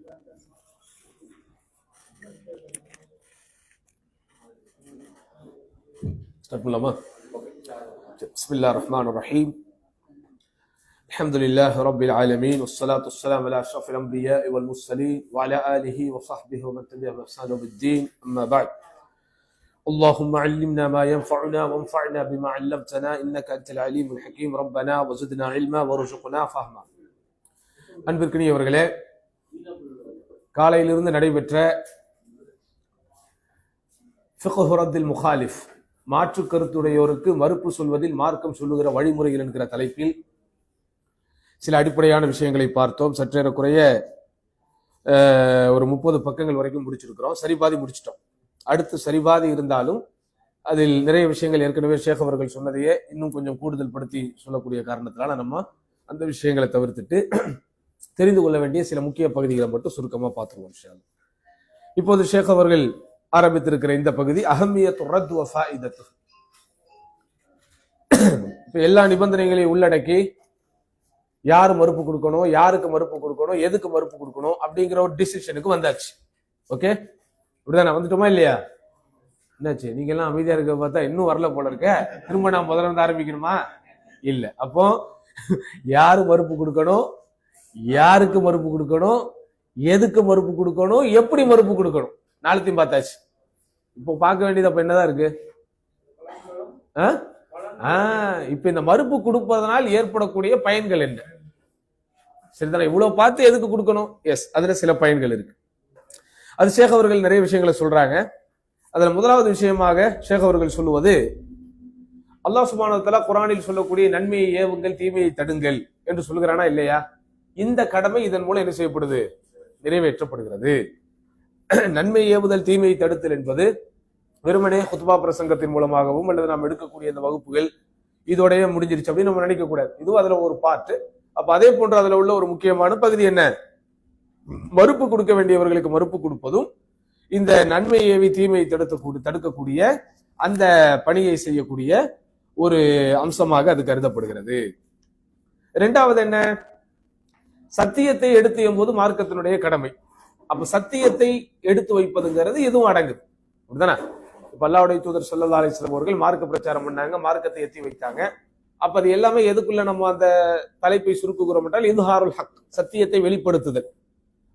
بسم الله الرحمن الرحيم. الحمد لله رب العالمين والصلاة والسلام على أشرف الأنبياء والمرسلين وعلى آله وصحبه ومن تبعهم بإحسان بالدين. أما بعد، اللهم علمنا ما ينفعنا وانفعنا بما علمتنا إنك أنت العليم الحكيم. ربنا وزدنا علما وارزقنا فهما. அன்பிற்கினியவர்களே, காலையிலிருந்து நடைபெற்ற ஃபிக்ஹு ரத்தில் முகாலிஃப், மாற்று கருத்துடையோருக்கு மறுப்பு சொல்வதில் மார்க்கம் சொல்லுகிற வழிமுறைகள் என்கிற தலைப்பில் சில அடிப்படையான விஷயங்களை பார்த்தோம். சற்றேறக்குறைய ஒரு 30 பக்கங்கள் வரைக்கும் முடிச்சிருக்கிறோம். சரிபாதி முடிச்சிட்டோம். அடுத்து சரிபாதி இருந்தாலும் அதில் நிறைய விஷயங்கள் ஏற்கனவே ஷேக் அவர்கள் சொன்னதையே இன்னும் கொஞ்சம் கூடுதல் படுத்தி சொல்லக்கூடிய காரணத்தினால நம்ம அந்த விஷயங்களை தவிர்த்துட்டு தெரிந்து கொள்ள வேண்டிய சில முக்கிய பகுதிகளை மட்டும் சுருக்கமா பார்த்துருவோம். இப்போது ஷேக் அவர்கள் ஆரம்பித்திருக்கிற இந்த பகுதி அஹம்மியத்து ரத் வ ஃபாயிதத்து. இப்ப எல்லா நிபந்தனைகளையும் உள்ளடக்கி யாரு மறுப்பு கொடுக்கணும், யாருக்கு மறுப்பு கொடுக்கணும், எதுக்கு மறுப்பு கொடுக்கணும் அப்படிங்கிற ஒரு டிசிஷனுக்கு வந்தாச்சு. ஓகே, இப்படிதான் வந்துட்டோமா இல்லையா? என்னாச்சு, நீங்க எல்லாம் அமைதியா இருக்க பார்த்தா இன்னும் வரல போல இருக்க. திரும்ப நான் முதல்ல இருந்து ஆரம்பிக்கணுமா? இல்ல. அப்போ யாரு மறுப்பு கொடுக்கணும், யாருக்கு மறுப்பு கொடுக்கணும், எதுக்கு மறுப்பு கொடுக்கணும், எப்படி மறுப்பு கொடுக்கணும், நாளைத்தையும் பார்த்தாச்சு. இப்போ பார்க்க வேண்டியது அப்ப என்னதான் இருக்கு? இப்ப இந்த மறுப்பு கொடுப்பதனால் ஏற்படக்கூடிய பயன்கள் என்ன? சரிதானே? இவ்வளவு பார்த்து எதுக்கு கொடுக்கணும்? எஸ், அதுல சில பயன்கள் இருக்கு. அது ஷேக் அவர்கள் நிறைய விஷயங்களை சொல்றாங்க. அதுல முதலாவது விஷயமாக ஷேக் அவர்கள் சொல்லுவது, அல்லாஹ் சுப்ஹானஹு வ தஆலா குர்ஆனில் சொல்லக்கூடிய நன்மையை ஏவுங்கள் தீமையை தடுங்கள் என்று சொல்கிறானா இல்லையா? இந்த கடமை இதன் மூலம் என்ன செய்யப்படுது? நிறைவேற்றப்படுகிறது. நன்மை ஏவுதல் தீமையை தடுத்தல் என்பது வெறுமனே குத்பா பிரசங்கத்தின் மூலமாகவும் அல்லது நாம் எடுக்கக்கூடிய இந்த வகுப்புகள் இதோடைய முடிஞ்சிருச்சு அப்படின்னு நம்ம நினைக்க கூடாது. இதுவும் அதுல ஒரு பார்ட். அப்ப அதே போன்று அதுல உள்ள ஒரு முக்கியமான பகுதி என்ன? மறுப்பு கொடுக்க வேண்டியவர்களுக்கு மறுப்பு கொடுப்பதும் இந்த நன்மை ஏவி தீமையை தடுக்கக்கூடிய அந்த பணியை செய்யக்கூடிய ஒரு அம்சமாக அது கருதப்படுகிறது. இரண்டாவது என்ன? சத்தியத்தை எடுத்து எம்போது மார்க்கத்தினுடைய கடமை. அப்ப சத்தியத்தை எடுத்து வைப்பதுங்கிறது எதுவும் அடங்குது. அப்படிதானே? இப்ப அல்லாஹ்வுடைய தூதர் ஸல்லல்லாஹு அலைஹி வஸல்லம் அவர்கள் மார்க்க பிரச்சாரம் பண்ணாங்க, மார்க்கத்தை எத்தி வைத்தாங்க. அப்ப அது எல்லாமே எதுக்குள்ள நம்ம அந்த தலைப்பை சுருக்குகிறோம் என்றால் இத்ஹாருல் ஹக், சத்தியத்தை வெளிப்படுத்துதல்.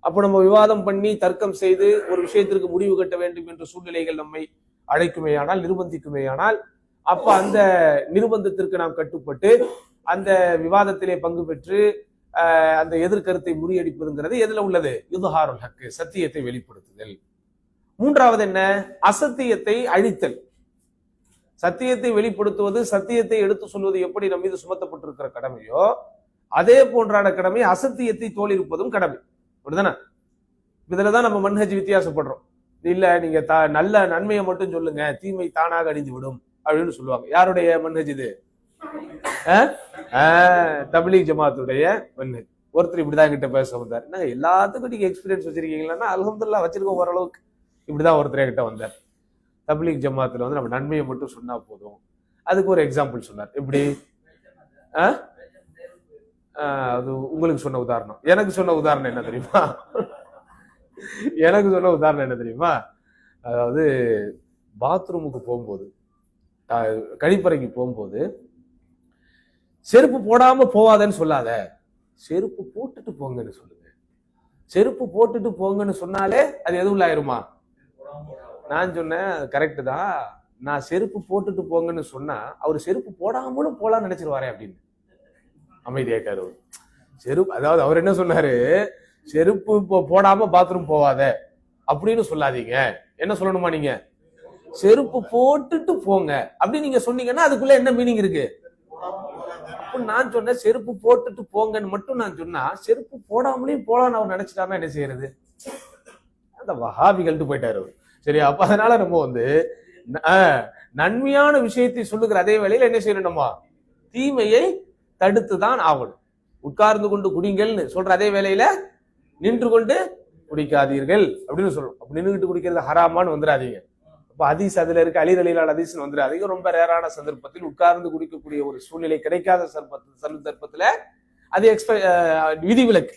அப்ப நம்ம விவாதம் பண்ணி தர்க்கம் செய்து ஒரு விஷயத்திற்கு முடிவு கட்ட வேண்டும் என்ற சூழ்நிலைகள் நம்மை அழைக்குமேயானால், நிர்பந்திக்குமேயானால், அப்ப அந்த நிர்பந்தத்திற்கு நாம் கட்டுப்பட்டு அந்த விவாதத்திலே பங்கு பெற்று அந்த எதிர்கருத்தை முறியடிப்பதுங்கிறது எதுல உள்ளது? இத்ஹாருல் ஹக், சத்தியத்தை வெளிப்படுத்துதல். மூன்றாவது என்ன? அசத்தியத்தை அழித்தல். சத்தியத்தை வெளிப்படுத்துவது, சத்தியத்தை எடுத்து சொல்வது எப்படி நம் மீது சுமத்தப்பட்டிருக்கிற கடமையோ அதே போன்றான கடமை அசத்தியத்தை தோலிருப்பதும் கடமை. அப்படிதானே? இதுலதான் நம்ம மன்ஹஜ் வித்தியாசப்படுறோம். இல்ல, நீங்க நல்ல நன்மையை மட்டும் சொல்லுங்க, தீமை தானாக அழிந்து விடும் அப்படின்னு சொல்லுவாங்க. யாருடைய மன்ஹஜ் இது? தப்லீக் ஜமாத்துடைய மன்ஹஜ். ஒருத்தர் இப்படிதான் என்கிட்ட பேச வந்தார். என்ன எல்லாத்துக்கும் நீங்க எக்ஸ்பீரியன்ஸ் வச்சிருக்கீங்களா? அல்ஹம்துலில்லாஹ் வச்சிருக்கோம் ஓரளவுக்கு. இப்படிதான் ஒருத்தர் என்கிட்ட வந்தார். தப்லீக் ஜமாத்துல நம்ம நன்மையை மட்டும் சொன்னா போதும். அதுக்கு ஒரு எக்ஸாம்பிள் சொன்னார். எப்படி? அது உங்களுக்கு சொன்ன உதாரணம். எனக்கு சொன்ன உதாரணம் என்ன தெரியுமா? எனக்கு சொன்ன உதாரணம் என்ன தெரியுமா? அதாவது பாத்ரூமுக்கு போகும்போது, கழிப்பறைக்கு போகும்போது செருப்பு போடாம போவாதன்னு சொல்லாத, செருப்பு போட்டுட்டு போங்கன்னு சொல்லுங்க. செருப்பு போட்டுட்டு போங்கன்னு சொன்னாலே அது எதுவும் ஆயிருமா? நான் சொன்னேன், கரெக்ட் தான். நான் செருப்பு போட்டுட்டு போங்கன்னு சொன்னா அவர் செருப்பு போடாமலும் போலான்னு நினைச்சிருவாரே அப்படின்னு அமைதியாக்காரு. செருப்பு, அதாவது அவர் என்ன சொன்னாரு, செருப்பு போடாம பாத்ரூம் போவாத அப்படின்னு சொல்லாதீங்க. என்ன சொல்லணுமா? நீங்க செருப்பு போட்டுட்டு போங்க அப்படின்னு நீங்க சொன்னீங்கன்னா அதுக்குள்ள என்ன மீனிங் இருக்கு? நான் சொன்னேன், செருப்பு போட்டுட்டு போங்கன்னு மட்டும் நான் சொன்னா செருப்பு போடாமலையும் போலான்னு அவர் நினைச்சிட்டாருன்னா என்ன செய்யறது? அந்த வஹாபிகள்ட்டு போயிட்டாரு அவர். சரியா? அப்ப அதனால நம்ம நன்மையான விஷயத்தை சொல்லுகிற அதே வேளையில என்ன செய்யணுமா? தீமையை தடுத்துதான் ஆகணும். உட்கார்ந்து கொண்டு குடிங்கள்னு சொல்ற அதே வேளையில நின்று கொண்டு குடிக்காதீர்கள் அப்படின்னு சொல்லணும். அப்ப நின்றுகிட்டு குடிக்கிறது ஹராமான்னு வந்துடாதீங்க. அப்ப ஹதீஸ் அதுல இருக்கு, அலி ரலியல்லாஹு ஹதீஸ்னு வந்துடாதீங்க. ரொம்ப ரேரான சந்தர்ப்பத்தில் உட்கார்ந்து குடிக்கக்கூடிய ஒரு சூழ்நிலை கிடைக்காத சந்தர்ப்பத்துல அது விதிவிலக்கு.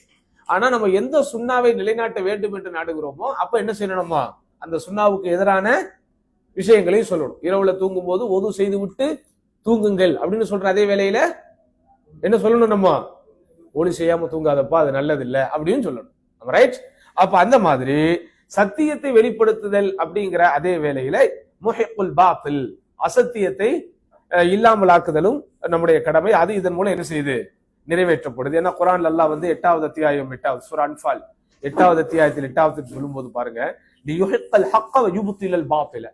ஆனா நம்ம எந்த சுண்ணாவை நிலைநாட்ட வேண்டும் என்று நாடுகிறோமோ அப்ப என்ன செய்யணுமா, அந்த சுண்ணாவுக்கு எதிரான விஷயங்களையும் சொல்லணும். இரவுல தூங்கும் போது ஒது செய்து விட்டு தூங்குங்கள் அப்படின்னு சொல்ற அதே வேளையில என்ன சொல்லணும், நம்ம ஒளி செய்யாம தூங்காதப்பா அது நல்லது இல்லை அப்படின்னு சொல்லணும். ரைட்? அப்ப அந்த மாதிரி சத்தியத்தை வெளிப்படுத்துதல் அப்படிங்கிற அதே வேளையில முஹிக்குல் பாத்தில் அசத்தியத்தை இல்லாமலாக்குதலும் நம்முடைய கடமை. அது இதன் மூலம் என்ன செய்யுது, நிறைவேற்றப்படுது. ஏன்னா குர்ஆன்ல அல்லாஹ் வந்து 8வது அத்தியாயம் 8வது சூரா அன்ஃபால் 8வது அத்தியாயத்தில் 8வது சொல்லும்போது பாருங்க, லியுஹிக்கல் ஹக்க வ யுப்திலல் பாத்தில,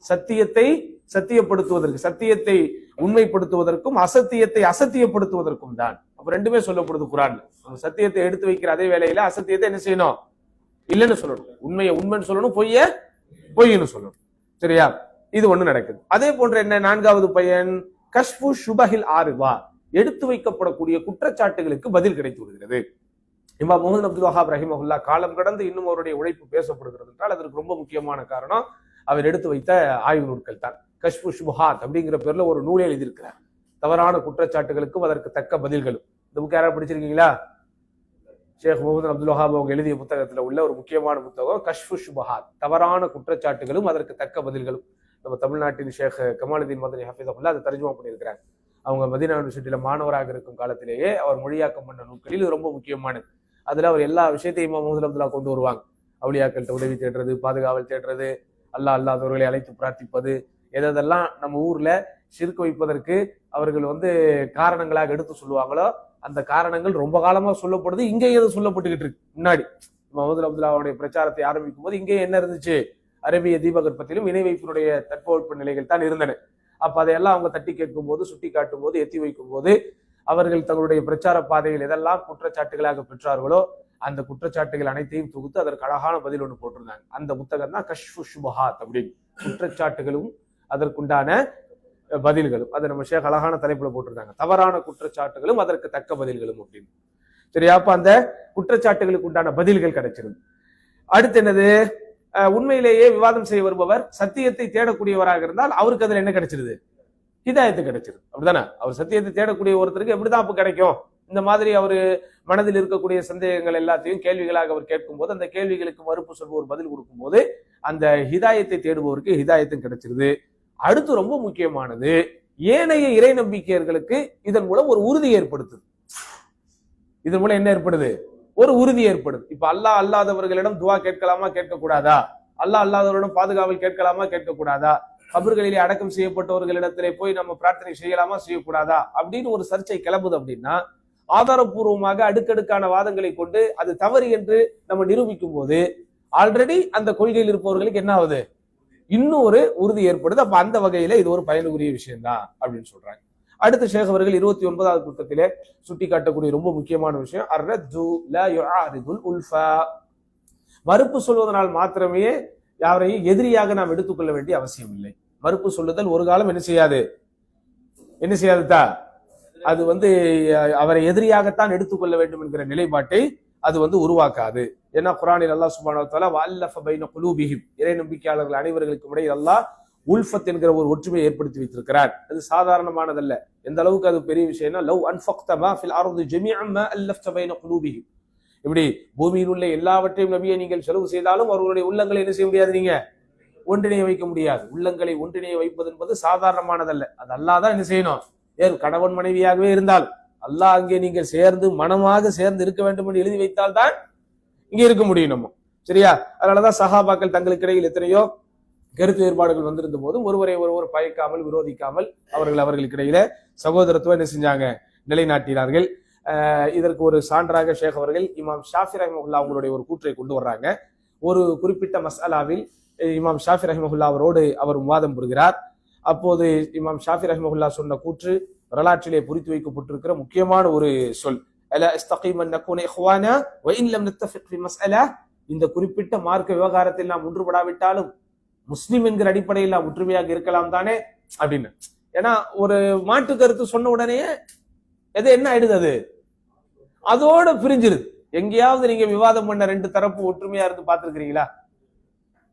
சத்தியத்தை சத்தியப்படுத்துவதற்கு, சத்தியத்தை உண்மைப்படுத்துவதற்கும் அசத்தியத்தை அசத்தியப்படுத்துவதற்கும் தான். அப்ப ரெண்டுமே சொல்லப்படுது குர்ஆன்ல. சத்தியத்தை எடுத்து வைக்கிற அதே வேளையில அசத்தியத்தை என்ன செய்யணும், இல்லைன்னு சொல்லணும். உண்மையை உண்மைன்னு சொல்லணும், பொய்ய பொய்ன்னு சொல்லணும். சரியா? இது ஒண்ணு நடக்குது. அதே போன்ற என்ன 4வது பயன், கஷ்ஃபு ஷுபஹில் ஆரிவா, எடுத்து வைக்கப்படக்கூடிய குற்றச்சாட்டுகளுக்கு பதில் கிடைத்து விடுகிறது. இமாம் முஹம்மது அப்துல் வஹாப் ரஹிமஹுல்லாஹ் காலம் கடந்து இன்னும் அவருடைய உழைப்பு பேசப்படுகிறது என்றால் அதற்கு ரொம்ப முக்கியமான காரணம் அவர் எடுத்து வைத்த ஆய்வு நூல்கள் தான். கஷ்ஃபு ஷுபஹாத் அப்படிங்கிற பேர்ல ஒரு நூலை எழுதியிருக்கிறார். தவறான குற்றச்சாட்டுகளுக்கும் அதற்கு தக்க பதில்களும். இந்த புக் யாராவது படிச்சிருக்கீங்களா? ஷேக் முஹம்மது அப்துல் வஹாப் அவங்க எழுதிய புத்தகத்துல உள்ள ஒரு முக்கியமான புத்தகம் கஷ்ஃபு ஷுபஹாத், தவறான குற்றச்சாட்டுகளும் அதற்கு தக்க பதில்களும். நம்ம தமிழ்நாட்டின் ஷேக் கமாலுதீன் மதனி ஹஃபிதஹுல்லாஹ் அதை தர்ஜுமா பண்ணியிருக்கிறாங்க. அவங்க மதீனா யூனிவர்சிட்டியில மாணவராக இருக்கும் காலத்திலேயே அவர் மொழியாக்கம் பண்ண நூல்களில் இது ரொம்ப முக்கியமானது. அதுல அவர் எல்லா விஷயத்தையும் இமாம் முஹம்மது அப்துல்லா கொண்டு வருவாங்க. அவுலியாக்கள்கிட்ட உதவி தேடுறது, பாதுகாவல் தேடுறது, அல்லாஹ் அல்லாதவர்களை அழைத்து பிரார்த்திப்பது, எதெல்லாம் நம்ம ஊர்ல ஷிர்க் வைப்பதற்கு அவர்கள் வந்து காரணங்களாக எடுத்து சொல்லுவாங்களோ அந்த காரணங்கள் ரொம்ப காலமா சொல்லப்படுது. இங்கே எது சொல்லப்பட்டுக்கிட்டு இருக்கு. முன்னாடி முஹம்மது அப்துல்லாவுடைய பிரச்சாரத்தை ஆரம்பிக்கும் போது இங்கே என்ன இருந்துச்சு, அரபிய தீபகற்பத்திலும் இணை வைப்பினுடைய தட்பவெட்ப நிலைகள் தான் இருந்தன. அப்ப அதையெல்லாம் அவங்க தட்டி கேட்கும் போது, சுட்டி காட்டும் போது, எத்தி வைக்கும் போது அவர்கள் தங்களுடைய பிரச்சார பாதையில் எதெல்லாம் குற்றச்சாட்டுகளாக பெற்றார்களோ அந்த குற்றச்சாட்டுகள் அனைத்தையும் தொகுத்து அதற்கு அழகான பதில் ஒன்று போட்டிருந்தாங்க. அந்த புத்தகம் தான் கஷ்ஃபு ஷுபஹாத் அப்படின்னு, குற்றச்சாட்டுகளும் அதற்குண்டான பதில்களும். அதை நம்ம ஷேக் அழகான தலைப்புல போட்டிருந்தாங்க, தவறான குற்றச்சாட்டுகளும் அதற்கு தக்க பதில்களும் அப்படின்னு. சரியா? அப்ப அந்த குற்றச்சாட்டுகளுக்கு உண்டான பதில்கள் கிடைச்சிருது. அடுத்து என்னது, உண்மையிலேயே விவாதம் செய்ய வருபவர் சத்தியத்தை தேடக்கூடியவராக இருந்தால் அவருக்கு அதுல என்ன கிடைச்சிருது, ஹிதாயத்து கிடைச்சிருது. அப்படிதானே? அவர் சத்தியத்தை தேடக்கூடிய ஒருத்தருக்கு எப்படிதான் அப்ப கிடைக்கும், இந்த மாதிரி அவரு மனதில் இருக்கக்கூடிய சந்தேகங்கள் எல்லாத்தையும் கேள்விகளாக அவர் கேட்கும் போது அந்த கேள்விகளுக்கு மறுப்பு சொல்பவர் பதில் கொடுக்கும் போது அந்த ஹிதாயத்தை தேடுபவருக்கு ஹிதாயத்தும் கிடைச்சிருது. அடுத்து ரொம்ப முக்கியமானது, ஏனைய இறை நம்பிக்கையர்களுக்கு இதன் மூலம் ஒரு உறுதி ஏற்படுத்துது. இதன் மூலம் என்ன ஏற்படுது, ஒரு உறுதி ஏற்படுது. இப்ப அல்லாஹ் அல்லாதவர்களிடம் துவா கேட்கலாமா கேட்கக்கூடாதா, அல்லாஹ் அல்லாதவர்களிடம் பாதுகாவல் கேட்கலாமா கேட்கக்கூடாதா, கபர்களிலே அடக்கம் செய்யப்பட்டவர்களிடத்திலே போய் நம்ம பிரார்த்தனை செய்யலாமா செய்யக்கூடாதா அப்படின்னு ஒரு சர்ச்சை கிளம்புது. அப்படின்னா ஆதாரபூர்வமாக அடுக்கடுக்கான வாதங்களை கொண்டு அது தவறு என்று நம்ம நிரூபிக்கும் போது ஆல்ரெடி அந்த கொள்கையில் இருப்பவர்களுக்கு என்ன ஆகுது, இன்னும் ஒரு உறுதி ஏற்படுது. அப்ப அந்த வகையில இது ஒரு பயனுக்குரிய விஷயம் தான் அப்படின்னு சொல்றாங்க. அடுத்த ஷேக் அவர்கள் 29வது புத்தகத்திலே சுட்டி காட்டக்கூடிய ரொம்ப முக்கியமான விஷயம், அர்ரது லா யுஆரிதுல் உல்ஃபா, மறுப்பு சொல்வதனால் மாத்திரமே யாரையும் எதிரியாக நாம் எடுத்துக்கொள்ள வேண்டிய அவசியம் இல்லை. மறுப்பு சொல்லுதல் ஒரு காலம் என்ன செய்யாதுதா, அது வந்து அவரை எதிரியாகத்தான் எடுத்துக்கொள்ள வேண்டும் என்கிற நிலைப்பாட்டை அது வந்து உருவாக்காது. ஏன்னா குர்ஆனில் அல்லாஹ் சுப்ஹானஹு வ தஆலா வஅல்லஃப பைன குலூபிஹிம், இறை நம்பிக்கையாளர்கள் அனைவர்களுக்கும் இடையே அல்லாஹ் உல்ஃபத் என்கிற ஒரு ஒற்றுமையை ஏற்படுத்தி வைத்திருக்கிறார். அது சாதாரணமானதல்ல. எந்த அளவுக்கு அது பெரிய விஷயம்னா, லவ் அன்ஃபக்த மா ஃபில் அர்தி ஜமீஅன் மா அல்லஃப்த பைன குலூபிஹிம், இப்படி பூமியில் உள்ள எல்லாவற்றையும் நபியை நீங்கள் செலவு செய்தாலும் அவர்களுடைய உள்ளங்களை என்ன செய்ய முடியாது, நீங்க ஒன்றிணைய வைக்க முடியாது. உள்ளங்களை ஒன்றிணைய வைப்பது என்பது சாதாரணமானதல்ல. அது அல்லாஹ் தான் என்ன செய்யணும். ஏன் கணவன் மனைவியாகவே இருந்தால் அல்லாஹ் அங்கே நீங்கள் சேர்ந்து மனமாக சேர்ந்து இருக்க வேண்டும் என்று எழுதி வைத்தால் தான் இங்கே இருக்க முடியும் நம்ம. சரியா? அதனாலதான் சஹாபாக்கள் தங்களுக்கு இடையில் எத்தனையோ கருத்து வேறுபாடுகள் வந்திருந்த போதும் ஒருவரை ஒருவர் பயக்காமல் விரோதிக்காமல் அவர்களுக்கு இடையில சகோதரத்துவம் என்ன செஞ்சாங்க, நிலைநாட்டினார்கள். இதற்கு ஒரு சான்றாக ஷேக் அவர்கள் இமாம் ஷாஃபி ரஹிமஹுல்லாஹ் அவங்களுடைய ஒரு கூற்றை கொண்டு வர்றாங்க. ஒரு குறிப்பிட்ட மஸ்அலாவில் இமாம் ஷாஃபி ரஹிமஹுல்லாஹ் அவரோடு அவர் விவாதம் புரிகிறார். அப்போது இமாம் ஷாஃபி ரஹிமஹுல்லாஹ் சொன்ன கூற்று வரலாற்றிலே பொறித்து வைக்கப்பட்டிருக்கிற முக்கியமான ஒரு சொல், அலா இஸ்தகீமன் நகூன இஹ்வானா வ இன் லம் நத்தஃபிக் ஃபி மஸ்அலா, இந்த குறிப்பிட்ட மார்க்க விவகாரத்தில் நாம் ஒன்றுபடாவிட்டாலும் முஸ்லிம் என்கிற அடிப்படையில் நாம் ஒற்றுமையாக இருக்கலாம் தானே அப்படின்னு. ஏன்னா ஒரு மாற்று கருத்து சொன்ன உடனே எது என்ன ஆயிடுது, அது அதோட பிரிஞ்சிருது. எங்கேயாவது நீங்க விவாதம் பண்ண ரெண்டு தரப்பு ஒற்றுமையா இருந்து பார்த்திருக்கிறீங்களா?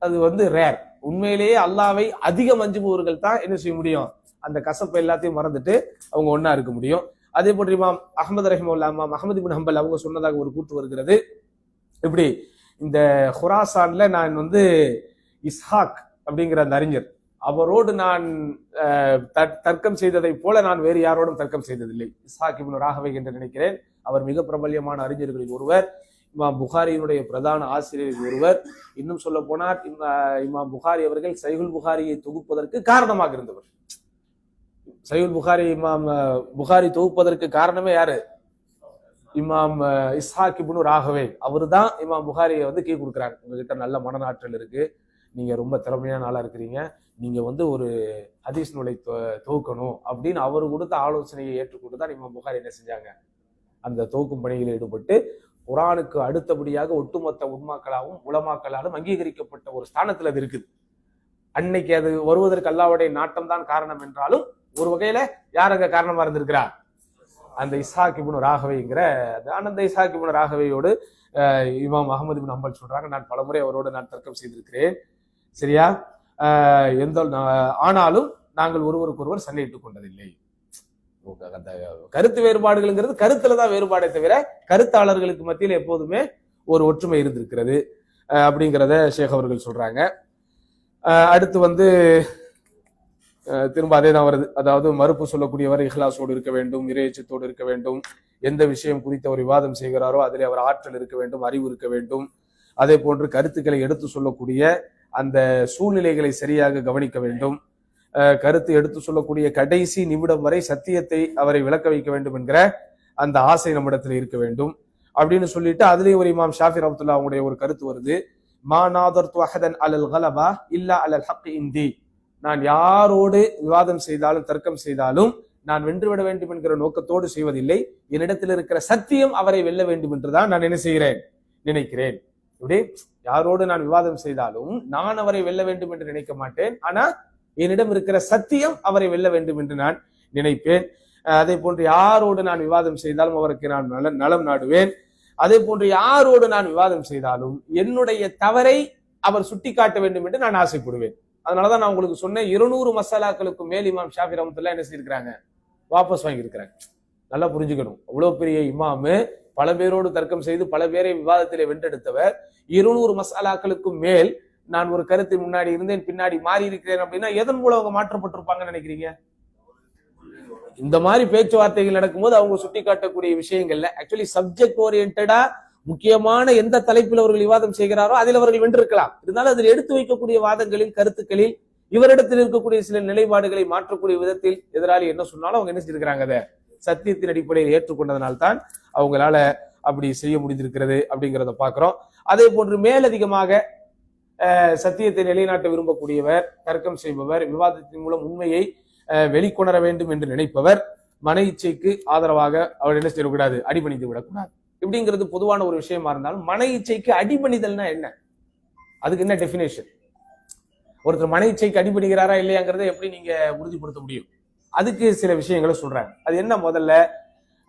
அது வந்து ரேர். உண்மையிலேயே அல்லாவை அதிகம் அஞ்சுபவர்கள் தான் என்ன செய்ய முடியும், அந்த கசப்பை எல்லாத்தையும் மறந்துட்டு அவங்க ஒன்னா இருக்க முடியும். அதே போன்று இமாம் அஹமது ரஹிமஹுல்லாஹ், இமாம் அஹமது பின் ஹம்பல் அவங்க சொன்னதாக ஒரு கூற்று வருகிறது. இப்படி இந்த ஹுராசான்ல நான் வந்து இஸ்ஹாக் அப்படிங்கிற அந்த அறிஞர் அவரோடு நான் தர்க்கம் செய்ததை போல நான் வேறு யாரோடும் தர்க்கம் செய்ததில்லை. இஸ்ஹாக் இப்னு ராகவை என்று நினைக்கிறேன். அவர் மிக பிரபல்யமான அறிஞர்களில் ஒருவர், இமாம் புகாரியினுடைய பிரதான ஆசிரியரில் ஒருவர். இன்னும் சொல்ல போனால் இமாம் புகாரி அவர்கள் சஹீஹுல் புகாரியை தொகுப்பதற்கு காரணமாக இருந்தவர். சஹீஹுல் புகாரி இமாம் புகாரி தொகுப்பதற்கு காரணமே யாரு? இமாம் இஸ்ஹாக் இப்னு ராகவே. அவரு தான் இமாம் புகாரியை வந்து கீழ் கொடுக்குறாங்க. உங்ககிட்ட நல்ல மனநாற்றல் இருக்கு, நீங்க ரொம்ப திறமையான ஆளா இருக்கிறீங்க, நீங்க வந்து ஒரு ஹதீஸ் நூலை தொகுக்கணும் அப்படின்னு அவரு கொடுத்த ஆலோசனையை ஏற்றுக்கொண்டு தான் இமாம் புகாரி என்ன செஞ்சாங்க, அந்த தொகுக்கும் பணியில் ஈடுபட்டு குர்ஆனுக்கு அடுத்தபடியாக ஒட்டுமொத்த உலமாக்களாகவும் உலமாக்களாலும் அங்கீகரிக்கப்பட்ட ஒரு ஸ்தானத்துல அது இருக்குது. அன்னைக்கு அது வருவதற்கு அல்லாஹ்வுடைய நாட்டம் தான் காரணம் என்றாலும் ஒரு வகையில யார் அங்க காரணமா இருந்திருக்கிறா? அந்த இஸ்ஹாக் இப்னு ராகவைங்கிற அந்த இஸ்ஹாக் இப்னு ராகவையோடு இமாம் அஹமது பின் ஹம்பல் சொல்றாங்க, நான் பலமுறை அவரோடு நான் தர்க்கம் செய்திருக்கிறேன். சரியா? ஆனாலும் நாங்கள் ஒருவருக்கு ஒருவர் சண்டையிட்டுக் கொண்டதில்லை. அந்த கருத்து வேறுபாடுகள்ங்கிறது கருத்துலதான் வேறுபாடை தவிர கருத்தாளர்களுக்கு மத்தியில் எப்போதுமே ஒரு ஒற்றுமை இருந்திருக்கிறது அப்படிங்கிறத ஷேக் அவர்கள் சொல்றாங்க. அடுத்து வந்து திரும்ப அதே தான் வருது. அதாவது மறுப்பு சொல்லக்கூடியவர் இஹ்லாஸோடு இருக்க வேண்டும், இறையச்சத்தோடு இருக்க வேண்டும், எந்த விஷயம் குறித்து அவர் விவாதம் செய்கிறாரோ அதிலே அவர் ஆற்றல் இருக்க வேண்டும், அறிவு இருக்க வேண்டும். அதே போன்று கருத்துக்களை எடுத்து சொல்லக்கூடிய அந்த சூழ்நிலைகளை சரியாக கவனிக்க வேண்டும். கருத்து எடுத்து சொல்லக்கூடிய கடைசி நிமிடம் வரை சத்தியத்தை அவரை விளக்க வைக்க வேண்டும் என்கிற அந்த ஆசை நம்மிடத்தில் இருக்க வேண்டும் அப்படின்னு சொல்லிட்டு அதுலேயே ஒரு இமாம் ஷாஃபி ரஹ்மத்துல்லாஹி அவங்களுடைய ஒரு கருத்து வருது. மா நாதர்து அஹதன் அலல் கலபா இல்லா அலல் ஹக் இந்தி. நான் யாரோடு விவாதம் செய்தாலும் தர்க்கம் செய்தாலும் நான் வென்றுவிட வேண்டும் என்கிற நோக்கத்தோடு செய்வதில்லை, என்னிடத்தில் இருக்கிற சத்தியம் அவரை வெல்ல வேண்டும் என்றுதான் நான் என்ன செய்கிறேன், நினைக்கிறேன். இப்படி யாரோடு நான் விவாதம் செய்தாலும் நான் அவரை வெல்ல வேண்டும் என்று நினைக்க மாட்டேன், ஆனா என்னிடம் இருக்கிற சத்தியம் அவரை வெல்ல வேண்டும் என்று நான் நினைப்பேன். அதே போன்று யாரோடு நான் விவாதம் செய்தாலும் அவருக்கு நான் நலம் நாடுவேன். அதே போன்று யாரோடு நான் விவாதம் செய்தாலும் என்னுடைய தவறை அவர் சுட்டிக்காட்ட வேண்டும் என்று நான் ஆசைப்படுவேன். அதனாலதான் நான் உங்களுக்கு சொன்னேன், 200 மசாலாக்களுக்கு மேல் இமாம் ஷாஃபி ரஹ்மத்துல்லாஹி என்ன செஞ்சிருக்கிறாங்க, வாபஸ் வாங்கியிருக்கிறாங்க. நல்லா புரிஞ்சுக்கணும், அவ்வளவு பெரிய இமாமு, பல பேரோடு தர்க்கம் செய்து பல பேரை விவாதத்திலே வென்றெடுத்தவர். 200 மசாலாக்களுக்கு மேல் நான் ஒரு கருத்து முன்னாடி இருந்தேன் பின்னாடி மாறி இருக்கிறேன் அப்படின்னா எதன் மூலம் அவங்க மாற்றப்பட்டிருப்பாங்கன்னு நினைக்கிறீங்க? இந்த மாதிரி பேச்சுவார்த்தைகள் நடக்கும்போது அவங்க சுட்டி காட்டக்கூடிய விஷயங்கள்ல ஆக்சுவலி சப்ஜெக்ட் ஓரியன்டா முக்கியமான எந்த தலைப்பில் அவர்கள் விவாதம் செய்கிறாரோ அதில் அவர்கள் வென்றிருக்கலாம். இருந்தாலும் அதில் எடுத்து வைக்கக்கூடிய வாதங்களில் கருத்துக்களில் இவரிடத்தில் இருக்கக்கூடிய சில நிலைப்பாடுகளை மாற்றக்கூடிய விதத்தில் எதிராளி என்ன சொன்னாலும் அவங்க என்ன செஞ்சிருக்கிறாங்க, அதை சத்தியத்தின் அடிப்படையில் ஏற்றுக்கொண்டதனால்தான் அவங்களால அப்படி செய்ய முடிந்திருக்கிறது அப்படிங்கிறத பாக்குறோம். அதே போன்று மேலதிகமாக சத்தியத்தை நிலைநாட்ட விரும்பக்கூடியவர், தர்க்கம் செய்பவர், விவாதத்தின் மூலம் உண்மையை வெளிக்கொணர வேண்டும் என்று நினைப்பவர் மன இச்சைக்கு ஆதரவாக அவர் என்ன செய்யக்கூடாது, அடிபணிந்து விடக்கூடாது. இப்படிங்கிறது பொதுவான ஒரு விஷயமா இருந்தாலும் மன இச்சைக்கு அடிபணிதல்னா என்ன, அதுக்கு என்ன டெபினேஷன்? ஒருத்தர் மன இச்சைக்கு அடிபணிகிறாரா இல்லையாங்கிறத எப்படி நீங்க உறுதிப்படுத்த முடியும்? அதுக்கு சில விஷயங்களை சொல்றாங்க. அது என்ன முதல்ல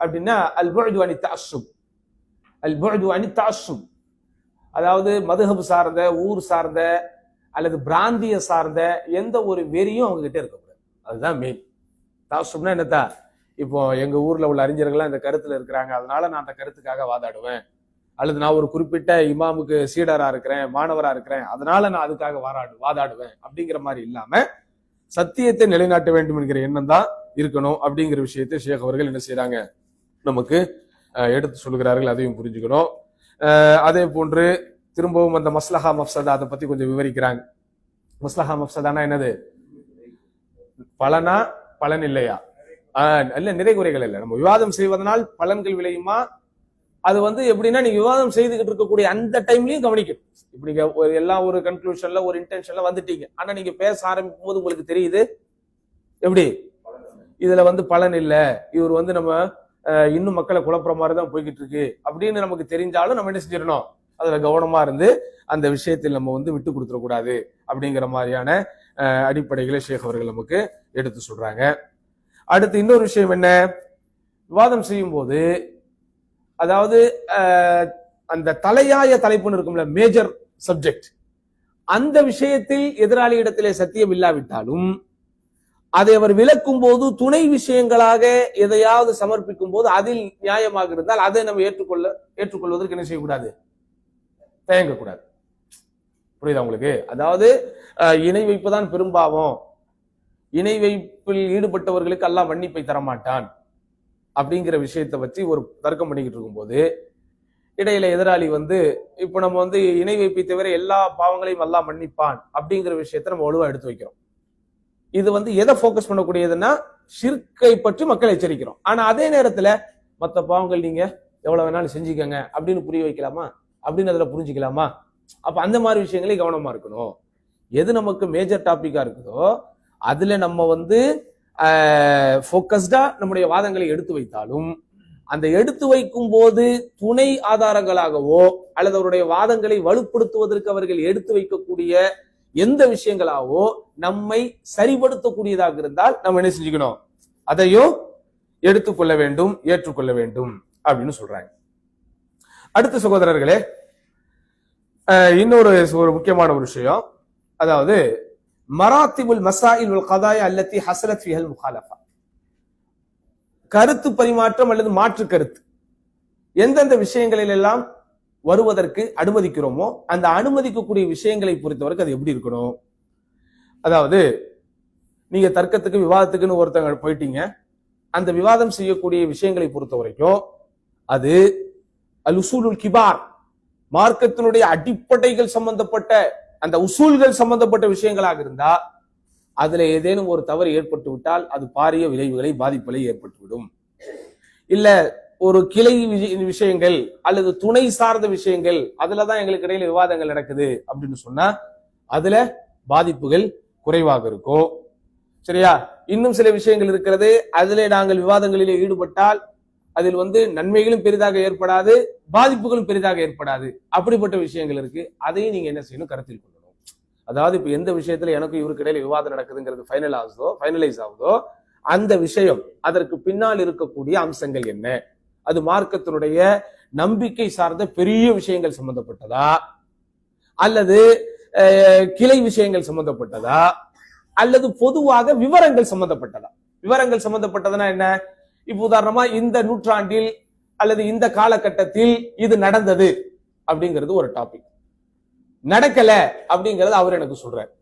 அப்படின்னா, அல் புஅது அனி தஅஸ்ஸுப். அல் புஅது அனி தஅஸ்ஸுப் அதாவது மதுஹப் சார்ந்த, ஊர் சார்ந்த அல்லது பிராந்திய சார்ந்த எந்த ஒரு வெறியும் அவங்க கிட்ட இருக்கக்கூடாது. அதுதான் மெயின். தஅஸ்ஸுப்னா என்னத்தா, இப்போ எங்க ஊர்ல உள்ள அறிஞர்கள்லாம் இந்த கருத்துல இருக்கிறாங்க, அதனால நான் அந்த கருத்துக்காக வாதாடுவேன், அல்லது நான் ஒரு குறிப்பிட்ட இமாமுக்கு சீடரா இருக்கிறேன், மாணவரா இருக்கிறேன், அதனால நான் அதுக்காக வாதாடுவேன் அப்படிங்கிற மாதிரி இல்லாம சத்தியத்தை நிலைநாட்ட வேண்டும் என்கிற எண்ணம் தான் இருக்கணும் அப்படிங்கிற விஷயத்தை ஷேக் அவர்கள் என்ன செய்யறாங்க, நமக்கு எடுத்து சொல்கிறார்கள். அதையும் புரிஞ்சுக்கணும். அதே போன்று திரும்பவும் அந்த மஸ்லஹா மஃப்சதா அதை பத்தி கொஞ்சம் விவரிக்கிறாங்க. மஸ்லஹா மஃப்சதானா என்னது, பலனா பலன் இல்லையா, இல்ல நிறை குறைகள் இல்லை, நம்ம விவாதம் செய்வதனால் பலன்கள் விளையுமா, அது வந்து எப்படின்னா நீங்க விவாதம் செய்துகிட்டு இருக்கக்கூடிய அந்த டைம்லயும் கவனிக்கணும். இப்படி எல்லாம் ஒரு கன்க்ளூஷன்ல ஒரு இன்டென்ஷன்ல வந்துட்டீங்க, ஆனா நீங்க பேச ஆரம்பிக்கும் போது உங்களுக்கு தெரியுது எப்படி இதுல வந்து பலன் இல்ல, இவர் வந்து நம்ம இன்னும் மக்களை குழப்புற மாதிரி தான் போய்கிட்டு இருக்கு அப்படின்னு நமக்கு தெரிஞ்சாலும் நம்ம என்ன செஞ்சிடணும், அதுல கவனமா இருந்து அந்த விஷயத்தில் நம்ம வந்து விட்டு கொடுத்துடக்கூடாது அப்படிங்கிற மாதிரியான அடிப்படைகளை ஷேக் அவர்கள் நமக்கு எடுத்து சொல்றாங்க. அடுத்து இன்னொரு விஷயம் என்ன, விவாதம் செய்யும் போது அதாவது அந்த தலையாய தலைப்புன்னு இருக்கும்ல, மேஜர் சப்ஜெக்ட், அந்த விஷயத்தில் எதிராளி இடத்திலே சத்தியம் இல்லாவிட்டாலும் அதை அவர் விளக்கும் போது துணை விஷயங்களாக எதையாவது சமர்ப்பிக்கும் போது அதில் நியாயமாக இருந்தால் அதை நம்ம ஏற்றுக்கொள்வதற்கு என்ன செய்யக்கூடாது, தயங்கக்கூடாது. புரியுதா உங்களுக்கு? அதாவது இணை வைப்புதான் பெரும்பாவம், இணை வைப்பில் ஈடுபட்டவர்களுக்கு அல்லாஹ் மன்னிப்பை தரமாட்டான் அப்படிங்கிற விஷயத்தை வச்சு ஒரு தர்க்கம் பண்ணிக்கிட்டு இருக்கும்போது இடையில எதிராளி இப்ப நம்ம இணை வைப்பை தவிர எல்லா பாவங்களையும் அல்லாஹ் மன்னிப்பான் அப்படிங்கிற விஷயத்த நம்ம ஒழுவா எடுத்து வைக்கிறோம். இது எதை போக்கஸ் பண்ணக்கூடியதுன்னா ஷிர்கை பற்றி மக்கள் எச்சரிக்கிறோம். ஆனா அதே நேரத்துல மற்ற பாவங்கள் நீங்க எவ்வளவு வேணாலும் செஞ்சுக்கங்க அப்படின்னு புரிய வைக்கலாமா, அப்படின்னு அதுல புரிஞ்சுக்கலாமா? அப்ப அந்த மாதிரி விஷயங்களே கவனமா இருக்கணும். எது நமக்கு மேஜர் டாபிக்கா இருக்குதோ அதுல நம்ம போக்கஸ்டா நம்முடைய வாதங்களை எடுத்து வைத்தாலும் அந்த எடுத்து வைக்கும் போது துணை ஆதாரங்களாகவோ அல்லது அவருடைய வாதங்களை வலுப்படுத்துவதற்கு அவர்கள் எடுத்து வைக்கக்கூடிய எந்த விஷயங்களாவோ நம்மை சரிபடுத்தக்கூடியதாக இருந்தால் நம்ம என்ன செஞ்சுக்கணும், அதையும் எடுத்துக்கொள்ள வேண்டும், ஏற்றுக்கொள்ள வேண்டும் அப்படின்னு சொல்றாங்க. அடுத்த சகோதரர்களே, இன்னொரு முக்கியமான ஒரு விஷயம், அதாவது மராத்திபுல் மசாயில் வல் கதாயா அல்லதி ஹஸலத் ஃபீஹல் முகாலஃபா, கருத்து பரிமாற்றம் அல்லது மாற்று கருத்து எந்தெந்த விஷயங்களில் எல்லாம் வருவதற்கு அனுமதிக்கிறோமோ அந்த அனுமதிக்கக்கூடிய விஷயங்களை பொறுத்தவரைக்கும் அது எப்படி இருக்கணும். அதாவது நீங்க தர்க்கத்துக்கு விவாதத்துக்குன்னு ஒருத்தங்க போயிட்டீங்க, அந்த விவாதம் செய்யக்கூடிய விஷயங்களை பொறுத்த வரைக்கும் அது அல் உசூலுல் கிபார், மார்க்கத்தினுடைய அடிப்படைகள் சம்பந்தப்பட்ட அந்த உசூல்கள் சம்பந்தப்பட்ட விஷயங்களாக இருந்தா அதுல ஏதேனும் ஒரு தவறு ஏற்பட்டு விட்டால் அது பாரிய விளைவுகளை பாதிப்புகளை ஏற்பட்டுவிடும். இல்ல ஒரு கிளை விஷயங்கள் அல்லது துணை சார்ந்த விஷயங்கள் அதுலதான் எங்களுக்கு இடையில விவாதங்கள் நடக்குது அப்படின்னு சொன்னா அதுல பாதிப்புகள் குறைவாக இருக்கும். சரியா? இன்னும் சில விஷயங்கள் இருக்கிறது, அதுல நாங்கள் விவாதங்களிலே ஈடுபட்டால் அதில் நன்மைகளும் பெரிதாக ஏற்படாது, பாதிப்புகளும் பெரிதாக ஏற்படாது. அப்படிப்பட்ட விஷயங்கள் இருக்கு. அதையும் நீங்க என்ன செய்யணும், கருத்தில் கொள்ளணும். அதாவது இப்ப எந்த விஷயத்துல எனக்கும் இவருக்கு இடையில விவாதம் நடக்குதுங்கிறது ஃபைனலைஸ் ஆகுதோ அந்த விஷயம் அதற்கு பின்னால் இருக்கக்கூடிய அம்சங்கள் என்ன, அது மார்க்கத்தினுடைய நம்பிக்கை சார்ந்த பெரிய விஷயங்கள் சம்பந்தப்பட்டதா அல்லது கிளை விஷயங்கள் சம்பந்தப்பட்டதா அல்லது பொதுவாக விவரங்கள் சம்பந்தப்பட்டதா. விவரங்கள் சம்பந்தப்பட்டதுன்னா என்ன, இப்ப உதாரணமா இந்த நூற்றாண்டில் அல்லது இந்த காலகட்டத்தில் இது நடந்தது அப்படிங்கிறது ஒரு டாபிக், நடக்கல அப்படிங்கறது அவர் எனக்கு சொல்றாரு.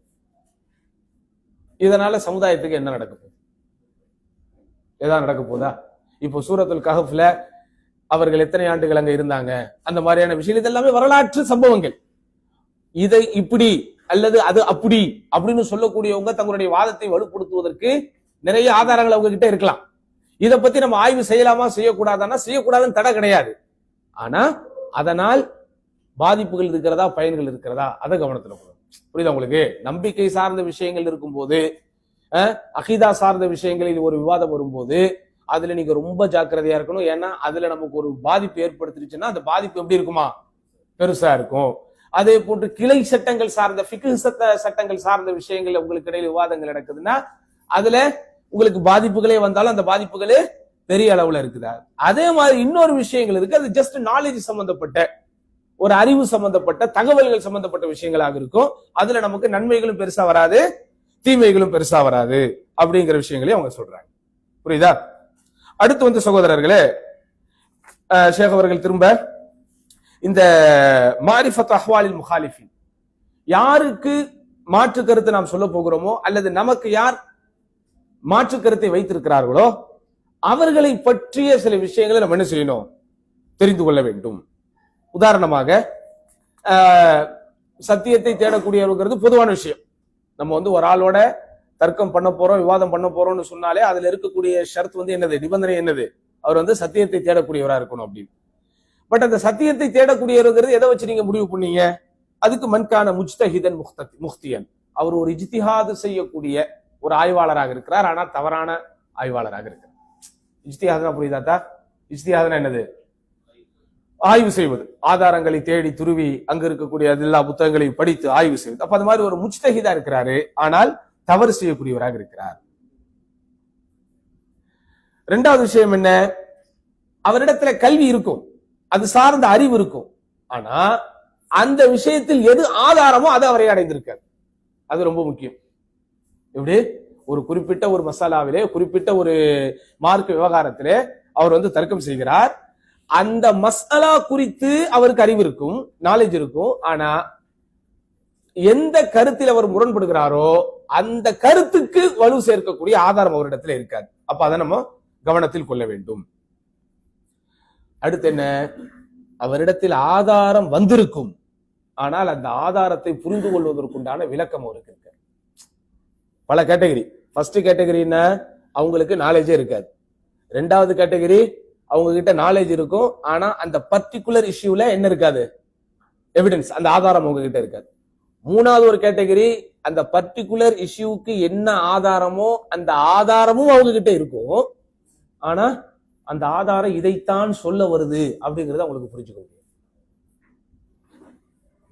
இதனால சமுதாயத்துக்கு என்ன நடக்க போகுது, ஏதாவது நடக்க போதா? இப்போ சூரத்துல் கஹஃப்ல அவர்கள் எத்தனை ஆண்டுகள் அங்க இருந்தாங்க, அந்த மாதிரியான விஷயம் இதெல்லாமே வரலாற்று சம்பவங்கள். இதை இப்படி அல்லது அது அப்படி அப்படின்னு சொல்லக்கூடியவங்க தங்களுடைய வாதத்தை வலுப்படுத்துவதற்கு நிறைய ஆதாரங்கள் அவங்க கிட்ட இருக்கலாம். இதை பத்தி நம்ம ஆய்வு செய்யலாமா செய்யக்கூடாதானா, செய்யக்கூடாதுன்னு தடை கிடையாது. ஆனா அதனால் பாதிப்புகள் இருக்கிறதா பயன்கள் இருக்கிறதா அதை கவனத்துல போகணும். புரியுதா உங்களுக்கு? நம்பிக்கை சார்ந்த விஷயங்கள் இருக்கும்போது, அகீதா சார்ந்த விஷயங்களில் ஒரு விவாதம் வரும்போது அதுல நீங்க ரொம்ப ஜாக்கிரதையா இருக்கணும். ஏன்னா அதுல நமக்கு ஒரு பாதிப்பு ஏற்படுத்திருச்சுன்னா அந்த பாதிப்பு எப்படி இருக்குமா, பெருசா இருக்கும். அதே போன்று கிளை சட்டங்கள் சார்ந்த ஃபிக்ஹ் சட்டங்கள் சார்ந்த விஷயங்கள் உங்களுக்கு இடையில விவாதங்கள் நடக்குதுன்னா அதுல உங்களுக்கு பாதிப்புகளே வந்தாலும் அந்த பாதிப்புகளே பெரிய அளவுல இருக்குதா. அதே மாதிரி இன்னொரு விஷயங்கள் இருக்கு, அது ஜஸ்ட் நாலேஜ் சம்பந்தப்பட்ட ஒரு அறிவு சம்பந்தப்பட்ட தகவல்கள் சம்பந்தப்பட்ட விஷயங்களாக இருக்கும். அதுல நமக்கு நன்மைகளும் பெருசா வராது, தீமைகளும் பெருசா வராது அப்படிங்கிற விஷயங்களையும் அவங்க சொல்றாங்க. புரியுதா? அடுத்து சகோதரர்களே, ஷேக் அவர்கள் திரும்ப இந்த மாரிஃபத் அஹ்வாலில் முகாலிஃபின், யாருக்கு மாற்று கருத்தை நாம் சொல்ல போகிறோமோ அல்லது நமக்கு யார் மாற்று கருத்தை வைத்திருக்கிறார்களோ அவர்களை பற்றிய சில விஷயங்களை நம்ம என்ன செய்யணும், தெரிந்து கொள்ள வேண்டும். உதாரணமாக சத்தியத்தை தேடக்கூடியவர்கள் பொதுவான விஷயம். நம்ம ஒரு ஆளோட தர்க்கம் பண்ண போறோம், விவாதம் பண்ண போறோம்னு சொன்னாலே அதுல இருக்கக்கூடிய ஷர்த் என்னது, நிபந்தனை என்னது, அவர் சத்தியத்தை தேடக்கூடியவரா இருக்கணும் அப்படின்னு. பட் அந்த சத்தியத்தை தேடக்கூடியவர்கள் எதை வச்சு நீங்க முடிவு பண்ணீங்க, அதுக்கு மன்கான முஜ்தஹிதன் முஃப்தியன், அவர் ஒரு இஜ்திஹாது செய்யக்கூடிய ஒரு ஆய்வாளராக இருக்கிறார், ஆனா தவறான ஆய்வாளராக இருக்கிறார். இஜ்திஹாதுனா புரியுதாத்தா? இஜ்திஹாதுனா என்னது, ஆய்வு செய்வது, ஆதாரங்களை தேடி துருவி அங்க இருக்கக்கூடிய எல்லா புத்தகங்களையும் படித்து ஆய்வு செய்வது. அப்ப அது மாதிரி ஒரு முஜ்தஹிதா இருக்கிறாரு, ஆனால் தவறு செய்யக்கூடியவராக இருக்கிறார். இரண்டாவது விஷயம் என்ன, அவரிடத்துல கல்வி இருக்கும், அது சார்ந்த அறிவு இருக்கும், ஆனா அந்த விஷயத்தில் எது ஆதாரமோ அது அவரை அடைந்திருக்காது. அது ரொம்ப முக்கியம். எப்படி ஒரு குறிப்பிட்ட ஒரு மசாலாவிலே, குறிப்பிட்ட ஒரு மார்க்க விவகாரத்திலே அவர் தர்க்கம் செய்கிறார். அந்த மசாலா குறித்து அவருக்கு அறிவு இருக்கும், நாலேஜ் இருக்கும். ஆனா எந்த கருத்தில் அவர் முரண்படுகிறாரோ அந்த கருத்துக்கு வலு சேர்க்கக்கூடிய ஆதாரம் அவரிடத்துல இருக்காது. அப்ப அதை நம்ம கவனத்தில் கொள்ள வேண்டும். அடுத்து என்ன, அவரிடத்தில் ஆதாரம் வந்திருக்கும், ஆனால் அந்த ஆதாரத்தை புரிந்து கொள்வதற்குண்டான விளக்கம் அவருக்கு இருக்கு. பல கேட்டகரி. ஃபர்ஸ்ட் கேட்டகரி என்ன, அவங்களுக்கு நாலேஜே இருக்காது. ரெண்டாவது கேட்டகரி, அவங்க கிட்ட நாலேஜ் இருக்கும், ஆனா அந்த பர்டிகுலர் இஷ்யூல என்ன இருக்காது, எவிடன்ஸ், அந்த ஆதாரம் அவங்க கிட்ட இருக்காது. மூணாவது ஒரு கேட்டகரி, அந்த பர்டிகுலர் இஷ்யூக்கு என்ன ஆதாரமோ அந்த ஆதாரமும் அவங்க கிட்ட இருக்கும், ஆனா அந்த ஆதாரம் இதைத்தான் சொல்ல வருது அப்படிங்கறத அவங்களுக்கு புரிஞ்சுக்க முடியும்.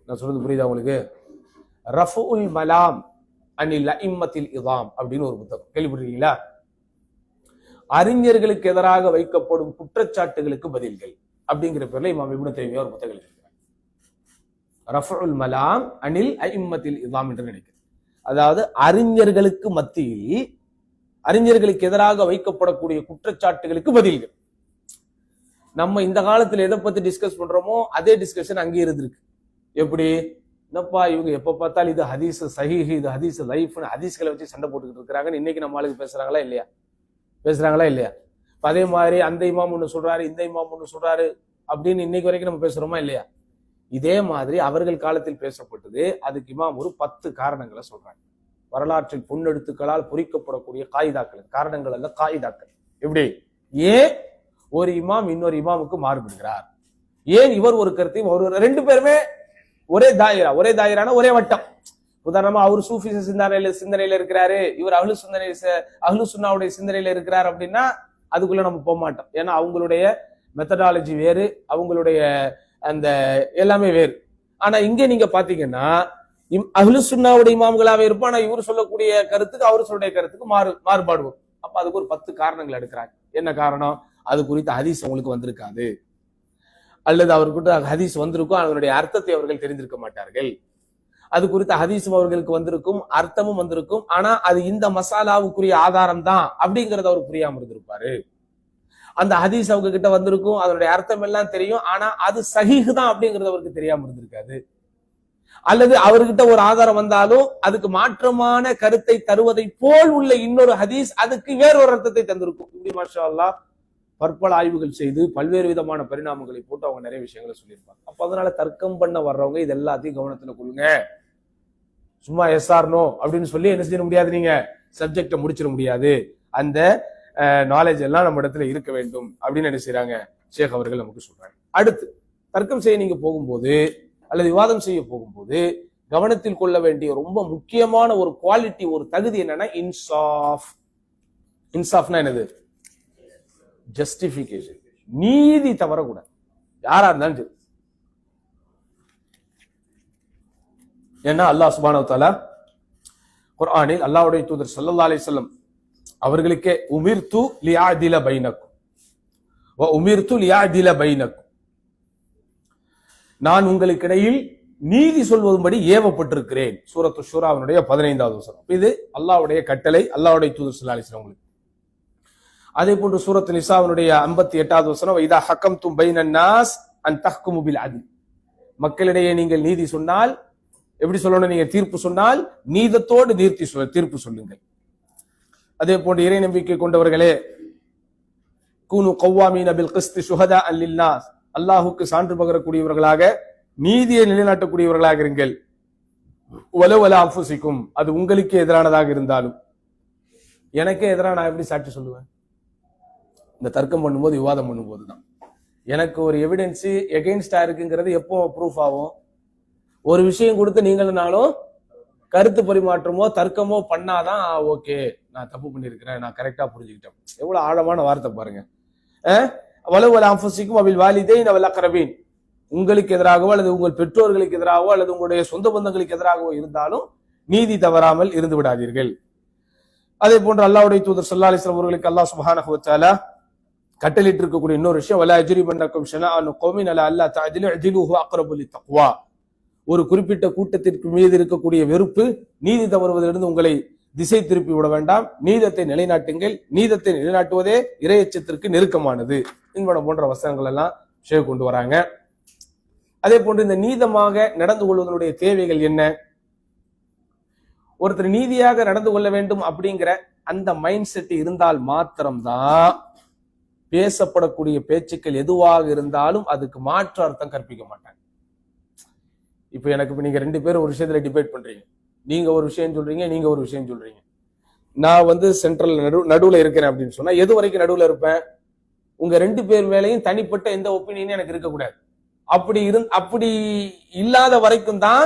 நான் சொல்றது புரியுதா உங்களுக்கு? ரஃபுல் மலாம் அனில் அஇம்மத்தில் இதாம் அப்படின்னு ஒரு புத்தகம் கேள்விப்பட்டிருக்கீங்களா? அறிஞர்களுக்கு எதிராக வைக்கப்படும் குற்றச்சாட்டுகளுக்கு பதில்கள் அப்படிங்கிற பேர்ல இமாம் இப்னு தைமியா ஒரு புத்தகம் எழுதியிருக்கிறார். ரஃபுல் மலாம் அனில் அஇம்மத்தில் இதாம் என்று நினைக்கிறேன். அதாவது அறிஞர்களுக்கு மத்தியில் அறிஞர்களுக்கு எதிராக வைக்கப்படக்கூடிய குற்றச்சாட்டுகளுக்கு பதில்கள். நம்ம இந்த காலத்துல எதை பத்தி டிஸ்கஸ் பண்றோமோ அதே டிஸ்கஷன் அங்கே இருந்திருக்கு. எப்படி, என்னப்பா இவங்க எப்ப பார்த்தாலும் இது ஹதீஸ் சஹீஹ், இது ஹதீஸ் லைஃப்னு ஹதீஸ்களை வச்சு சண்டை போட்டுக்கிட்டு இருக்கிறாங்கன்னு இன்னைக்கு நம்ம ஆளுக்கு பேசுறாங்களா இல்லையா? பேசுறாங்களா இல்லையா? அதே மாதிரி அந்த இமாம் ஒண்ணு சொல்றாரு, இந்த இமாம் ஒண்ணு சொல்றாரு அப்படின்னு இன்னைக்கு வரைக்கும் நம்ம பேசுறோமா இல்லையா? இதே மாதிரி அவர்கள் காலத்தில் பேசப்பட்டது. அதுக்கு இமாம் ஒரு 10 காரணங்களை சொல்றாங்க. வரலாற்றில் பொன்னெழுத்துக்களால் பொறிக்கப்படக்கூடிய காயிதாக்கள், காரணங்கள் அல்ல காயிதாக்கள். எப்படி, ஏன் ஒரு இமாம் இன்னொரு இமாமுக்கு மாறுபடுகிறார், ஏன் இவர் ஒரு கருத்தையும் ஒரு ரெண்டு பேருமே ஒரே தாயிரா, ஒரே தாயிரான ஒரே வட்டம். உதாரணமா அவர் சூஃபி சிந்தனையில இருக்கிறாரு, இவர் அஹ்லு சுன்னாவுடைய சிந்தனையில இருக்கிறார் அப்படின்னா அதுக்குள்ள நம்ம போக மாட்டோம். ஏன்னா அவங்களுடைய மெத்தடாலஜி வேறு, அவங்களுடைய அந்த எல்லாமே வேறு. ஆனா இங்க நீங்க பாத்தீங்கன்னா அஹ்லு சுன்னாவுடைய இமாம்களாவே இருப்போம், ஆனா இவர் சொல்லக்கூடிய கருத்துக்கு அவர் சொல்லுடைய கருத்துக்கு மாறுபாடு வரும். அப்ப அதுக்கு ஒரு 10 காரணங்கள் எடுக்கிறாங்க. என்ன காரணம்? அது குறித்த ஹதீஸ் அவங்களுக்கு வந்திருக்காது, அல்லது அவர்கிட்ட ஹதீஸ் வந்திருக்கும், அதனுடைய அர்த்தத்தை அவர்கள் தெரிந்திருக்க மாட்டார்கள். அது குறித்த ஹதீஸும் அவர்களுக்கு வந்திருக்கும், அர்த்தமும் வந்திருக்கும், ஆனா அது இந்த மசாலாவுக்குரிய ஆதாரம் தான் அப்படிங்கறத அவர் புரியாம இருந்திருப்பாரு. அந்த ஹதீஸ் அவங்க கிட்ட வந்திருக்கும், அதனுடைய அர்த்தம் எல்லாம் தெரியும், ஆனா அது சஹீஹ் தான் அப்படிங்கறது அவருக்கு தெரியாம இருந்திருக்காது. அல்லது அவர்கிட்ட ஒரு ஆதாரம் வந்தாலும் அதுக்கு மாற்றமான கருத்தை தருவதை போல் உள்ள இன்னொரு ஹதீஸ் அதுக்கு வேறொரு அர்த்தத்தை தந்திருக்கும். இப்படி மாஷா அல்லாஹ் பற்பல ஆய்வுகள் செய்து பல்வேறு விதமான பரிணாமங்களை போட்டு அவங்க நிறைய விஷயங்களை சொல்லியிருப்பாங்க. அப்ப அதனால தர்க்கம் பண்ண வர்றவங்க இது எல்லாத்தையும் கவனத்துல கொள்ளுங்க. சும்மா எஸ்ஆர் நோ அப்படின்னு சொல்லி என்ன செய்ய முடியாது, நீங்க சப்ஜெக்டை முடிச்சிட முடியாது. அந்த நாலேஜ் எல்லாம் நம்ம இடத்துல இருக்க வேண்டும் அப்படின்னு என்ன செய்யறாங்க ஷேக் அவர்கள் நமக்கு சொல்றாங்க. அடுத்து தர்க்கம் செய்ய நீங்க போகும்போது அல்லது விவாதம் செய்ய போகும்போது கவனத்தில் கொள்ள வேண்டிய ரொம்ப முக்கியமான ஒரு குவாலிட்டி, ஒரு தகுதி என்னன்னா இன்சாஃப். இன்சாஃப்னா என்னது? ஜஸ்டிபிகேஷன். நீதி தவறக்கூடாது, யாரா இருந்தாலும் சரி. ஏன்னா அல்லாஹ் சுப்ஹானஹு வ தஆலா குர்ஆனில் அல்லாஹ்வுடைய தூதர் ஸல்லல்லாஹு அலைஹி வஸல்லம் அவர்களுக்கே உமிர்து லியஅதில பைனக்கும் வ உமிர்து லியஅதில பைனக்கும், நான் உங்களுக்கு இடையில் நீதி சொல்வதும்படி ஏவப்பட்டிருக்கிறேன். சூரத்து ஷூராவினுடைய 15வது வசனம். இது அல்லாஹ்வுடைய கட்டளை, அல்லாஹ்வுடைய தூதர் ஸல்லல்லாஹு அலைஹி வஸல்லம். அதே போன்று சூரத்து நிசாவினுடைய 58வது வசனம், இதா ஹக்கம்தும் பைனன் நாஸ் அன் தஹ்குமு பில் அத்ல், மக்களிடையே நீங்கள் நீதி சொன்னால் எப்படி சொல்லணும், நீங்க தீர்ப்பு சொன்னால் நீதத்தோடு தீர்ப்பு சொல்லுங்கள். அதே போன்று இறை நம்பிக்கை கொண்டவர்களே, கூனு கவ்வாமீன பில் கிஸ்தி ஷுஹதா லின்னாஸ், அல்லாஹ்வுக்கு சான்று பகரக்கூடியவர்களாக நீதியை நிலைநாட்டக்கூடியவர்களாக இருங்கள். வலவ் அலா அன்ஃபுசிக்கும், அது உங்களுக்கு எதிரானதாக இருந்தாலும். எனக்கே எதிராக நான் எப்படி சாட்சி சொல்லுவேன்? இந்த தர்க்கம் பண்ணும்போது, விவாதம் பண்ணும்போது தான் எனக்கு ஒரு எவிடன்ஸ் எகெயின்ஸ்டா இருக்குங்கிறது எப்போ ப்ரூஃப் ஆகும்? ஒரு விஷயம் கொடுத்து நீங்களும் கருத்து பரிமாற்றமோ தர்க்கமோ பண்ணாதான் ஓகே நான் தப்பு பண்ணிருக்கிறேன், நான் கரெக்டா புரிஞ்சுக்கிட்டேன். எவ்வளவு ஆழமான வார்த்தை பாருங்க. வலவல் அன்ஃபுசிக்கும் அபில் வாலிதைன் வல் அக்ரபீன், உங்களுக்கு எதிராகவோ அல்லது உங்கள் பெற்றோர்களுக்கு எதிராகவோ அல்லது உங்களுடைய சொந்த பந்தங்களுக்கு எதிராகவோ இருந்தாலும் நீதி தவறாமல் இருந்து விடாதீர்கள். அதே போன்று அல்லாஹ்வுடைய தூதர் ஸல்லல்லாஹு அலைஹி வஸல்லம் அவர்களுக்கு அல்லாஹ் சுப்ஹானஹு வ தஆலா கட்டளையிட்டு இருக்கக்கூடிய இன்னொரு விஷயம், வலா யஜ்ரிமன்னக்கும் ஷனஆனு கௌமின் அலா அல்லா தஅதிலு இஅ்திலு ஹுவ அக்ரபு லித்தக்வா, ஒரு குறிப்பிட்ட கூட்டத்திற்கு மீது இருக்கக்கூடிய வெறுப்பு நீதி தவறுவதிலிருந்து உங்களை திசை திருப்பி விட வேண்டாம், நீதத்தை நிலைநாட்டுங்கள், நீதத்தை நிலைநாட்டுவதே இறையச்சத்திற்கு நெருக்கமானது என்பன போன்ற வசனங்கள் எல்லாம் ஷேக் கொண்டு வராங்க. அதே போன்று இந்த நீதமாக நடந்து கொள்வதனுடைய தேவைகள் என்ன? ஒருத்தர் நீதியாக நடந்து கொள்ள வேண்டும் அப்படிங்கிற அந்த மைண்ட் செட் இருந்தால் மாத்திரம்தான் பேசப்படக்கூடிய பேச்சுக்கள் எதுவாக இருந்தாலும் அதுக்கு மாற்று அர்த்தம் கற்பிக்க மாட்டாங்க. இப்ப எனக்கு நீங்க 2 பேரும் ஒரு விஷயத்துல டிபேட் பண்றீங்க, நீங்க ஒரு விஷயம் சொல்றீங்க, நீங்க ஒரு விஷயம் சொல்றீங்க. நான் சென்ட்ரல் நடுவுல இருக்கிறேன் அப்படின்னு சொன்னா எது வரைக்கும் நடுவுல இருப்பேன்? உங்க 2 பேர் மேலையும் தனிப்பட்ட எந்த ஒப்பீனியனும் எனக்கு இருக்கக்கூடாது. அப்படி இல்லாத வரைக்கும் தான்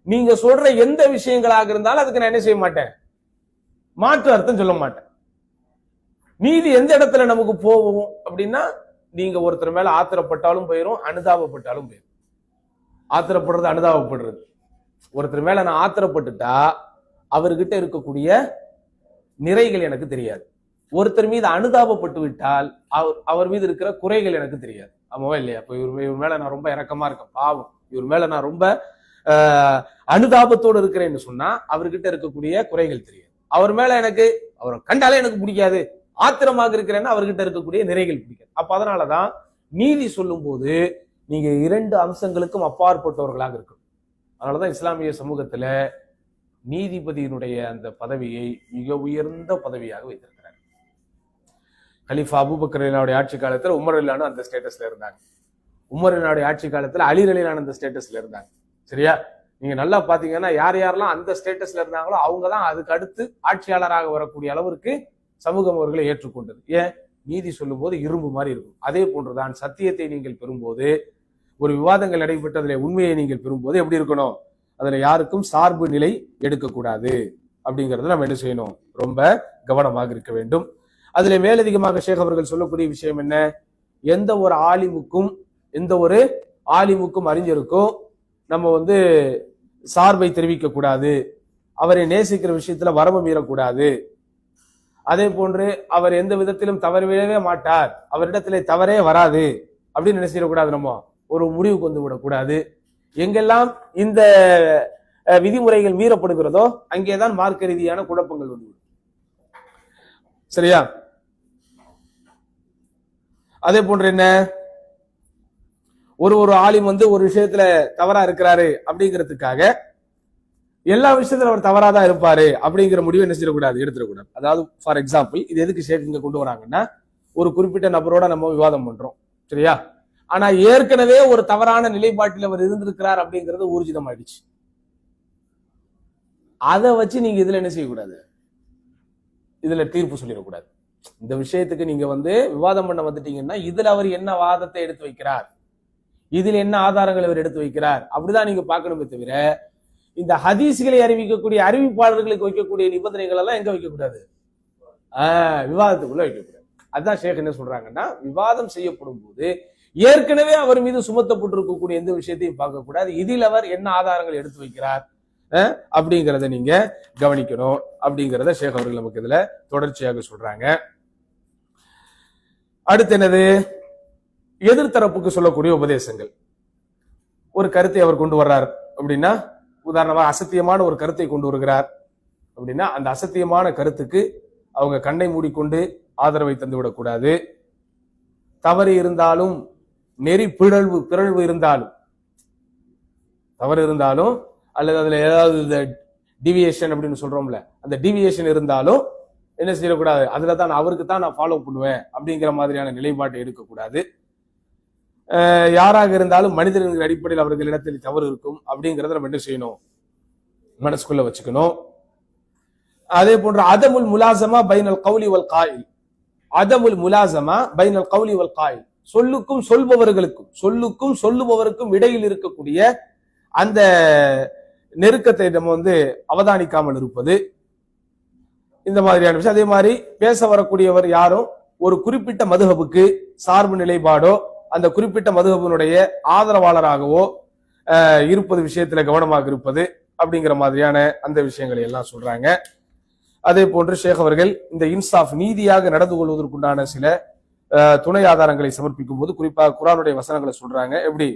நீங்க சொல்ற எந்த விஷயங்களாக இருந்தாலும் அதுக்கு நான் என்ன செய்ய மாட்டேன், மாற்று அர்த்தம் சொல்ல மாட்டேன். நீதி எந்த இடத்துல நமக்கு போகும் அப்படின்னா, நீங்க ஒருத்தர் மேல ஆத்திரப்பட்டாலும் போயிடும், அனுதாபப்பட்டாலும் போயிடும். ஆத்திரப்படுறது அனுதாபப்படுறது. ஒருத்தர் மேல நான் ஆத்திரப்பட்டுட்டா அவர்கிட்ட இருக்கக்கூடிய நிறைகள் எனக்கு தெரியாது. ஒருத்தர் மீது அனுதாபப்பட்டு விட்டால் அவர் மீது இருக்கிற குறைகள் எனக்கு தெரியாது. ஆமாவா இல்லையா? இப்ப இவர் மேல நான் ரொம்ப இரக்கமா இருக்கேன், பாவம், இவர் மேல நான் ரொம்ப அனுதாபத்தோடு இருக்கிறேன்னு சொன்னா அவர்கிட்ட இருக்கக்கூடிய குறைகள் தெரியாது. அவர் மேல அவரை கண்டாலே எனக்கு பிடிக்காது, ஆத்திரமாக இருக்கிறேன்னா அவர்கிட்ட இருக்கக்கூடிய நிறைகள் பிடிக்காது. அப்ப அதனாலதான் நீதி சொல்லும் போது நீங்க 2 அம்சங்களுக்கும் அப்பாற்பட்டவர்களாக இருக்கணும். அதனாலதான் இஸ்லாமிய சமூகத்துல நீதிபதியினுடைய அந்த பதவியை மிக உயர்ந்த பதவியாக வைத்திருக்கிறார். கலீஃபா அபூபக்கர் ரலியல்லாஹு ஆட்சி காலத்துல உமர் ரலியல்லாஹு அந்த ஸ்டேட்டஸ்ல இருந்தாங்க. உமர் ரலியல்லாஹு ஆட்சி காலத்துல அலி ரலியல்லாஹு அந்த ஸ்டேட்டஸ்ல இருந்தாங்க. சரியா? நீங்க நல்லா பாத்தீங்கன்னா யாரெல்லாம் அந்த ஸ்டேட்டஸ்ல இருந்தாங்களோ அவங்கதான் அதுக்கு அடுத்து ஆட்சியாளராக வரக்கூடிய அளவிற்கு சமூகம் அவர்களை ஏற்றுக்கொண்டது. ஏன்? நீதி சொல்லும் போது இரும்பு மாதிரி இருக்கும். அதே போன்றுதான் சத்தியத்தை நீங்கள் பெறும்போது, ஒரு விவாதங்கள் நடைபெற்றதுல உண்மையை நீங்கள் பெறும்போது எப்படி இருக்கணும்? அதுல யாருக்கும் சார்பு நிலை எடுக்கக்கூடாது அப்படிங்கறத நம்ம என்ன செய்யணும்? ரொம்ப கவனமாக இருக்க வேண்டும். அதுல மேலதிகமாக ஷேக் அவர்கள் சொல்லக்கூடிய விஷயம் என்ன? எந்த ஒரு ஆலிமுக்கும் அறிஞருக்கும் நம்ம சார்பை தெரிவிக்க கூடாது, அவரை நேசிக்கிற விஷயத்துல வரம்பு மீறக்கூடாது. அதே போன்று அவர் எந்த விதத்திலும் தவறவே மாட்டார், அவரிடத்திலே தவறே வராது அப்படின்னு நினைச்சிடக்கூடாது. நம்ம ஒரு முடிவுக்கு விடக்கூடாது. எங்கெல்லாம் இந்த விதிமுறைகள் மீறப்படுகிறதோ அங்கேதான் மார்க்க ரீதியான குழப்பங்கள் வந்துவிடும். சரியா? அதே போன்று என்ன, ஒரு ஆலிம் ஒரு விஷயத்துல தவறா இருக்கிறாரு அப்படிங்கிறதுக்காக எல்லா விஷயத்துல அவர் தவறாதான் இருப்பாரு அப்படிங்கிற முடிவை என்ன செய்யக்கூடாது, எடுத்துடக்கூடாது. அதாவது ஃபார் எக்ஸாம்பிள், இது எதுக்கு ஷேக் இங்க கொண்டு வராங்கன்னா, ஒரு குறிப்பிட்ட நபரோட நம்ம விவாதம் பண்றோம், சரியா? ஆனா ஏற்கனவே ஒரு தவறான நிலைப்பாட்டில் அவர் இருந்திருக்கிறார் அப்படிங்கிறது ஊர்ஜிதம் ஆயிடுச்சு. அதை வச்சு நீங்க இதுல என்ன செய்யக்கூடாது, இதுல தீர்ப்பு சொல்லிடக்கூடாது. இந்த விஷயத்துக்கு நீங்க விவாதம் பண்ண வந்துட்டீங்கன்னா இதுல அவர் என்ன வாதத்தை எடுத்து வைக்கிறார், இதுல என்ன ஆதாரங்களை அவர் எடுத்து வைக்கிறார் அப்படிதான் நீங்க பார்க்கணுமே தவிர, இந்த ஹதீஸ்களை அறிவிக்கக்கூடிய அறிவிப்பாளர்களுக்கு வைக்கக்கூடிய நிபந்தனைகள் எல்லாம் எங்க வைக்கக்கூடாது, விவாதத்துக்குள்ள வைக்கக்கூடாது. அதுதான் ஷேக் என்ன சொல்றாங்கன்னா, விவாதம் செய்யப்படும் போது ஏற்கனவே அவர் மீது சுமத்தப்பட்டிருக்கக்கூடிய எந்த விஷயத்தையும் பார்க்கக்கூடாது, இதில் அவர் என்ன ஆதாரங்கள் எடுத்து வைக்கிறார் அப்படிங்கிறத நீங்க கவனிக்கணும் அப்படிங்கிறத ஷேக் அவர்கள் நமக்கு இதுல தொடர்ச்சியாக சொல்றாங்க. அடுத்து என்னது, எதிர்த்தரப்புக்கு சொல்லக்கூடிய உபதேசங்கள். ஒரு கருத்தை அவர் கொண்டு வர்றார் அப்படின்னா, உதாரணமாக அசத்தியமான ஒரு கருத்தை கொண்டு வருகிறார் அப்படின்னா, அந்த அசத்தியமான கருத்துக்கு அவங்க கண்ணை மூடிக்கொண்டு ஆதரவை தந்துவிடக்கூடாது. தவறு இருந்தாலும், நெறி பிறழ்வு இருந்தாலும், தவறு இருந்தாலும் அல்லது அதுல ஏதாவது டிவியேஷன் அப்படின்னு சொல்றோம்ல, அந்த டிவியேஷன் இருந்தாலும் என்ன செய்யக்கூடாது, அதுல தான் அவருக்கு தான் நான் ஃபாலோ பண்ணுவேன் அப்படிங்கிற மாதிரியான நிலைப்பாட்டை எடுக்கக்கூடாது. யாராக இருந்தாலும் மனிதர்கள் அடிப்படையில் அவர்களிடத்தில் தவறு இருக்கும் அப்படிங்கிறத நம்ம என்ன செய்யணும், மனசுக்குள்ள வச்சுக்கணும். அதே போன்ற அதமுல் முலாசமா பைனல் கௌலி வல் காயில், அதமுல் முலாசமா பைனல் கௌலி வல் காயில், சொல்லுக்கும் சொல்லுபவருக்கும் இடையில் இருக்கக்கூடிய அந்த நெருக்கத்தை நம்ம அவதானிக்காமல் இருப்பது, இந்த மாதிரியான விஷயம். அதே மாதிரி பேச வரக்கூடியவர் யாரும் ஒரு குறிப்பிட்ட மதுஹபுக்கு சார்பு நிலைப்பாடோ அந்த குறிப்பிட்ட மதுஹபினுடைய ஆதரவாளராகவோ இருப்பது விஷயத்துல கவனமாக இருப்பது அப்படிங்கிற மாதிரியான அந்த விஷயங்களை எல்லாம் சொல்றாங்க. அதே போன்று ஷேக் அவர்கள் இந்த இன்சாஃப், நீதியாக நடந்து கொள்வதற்குண்டான சில துணை ஆதாரங்களை சமர்ப்பிக்கும் போது குறிப்பாக குர்ஆனுடைய வசனங்களை சொல்றாங்க. எப்படி,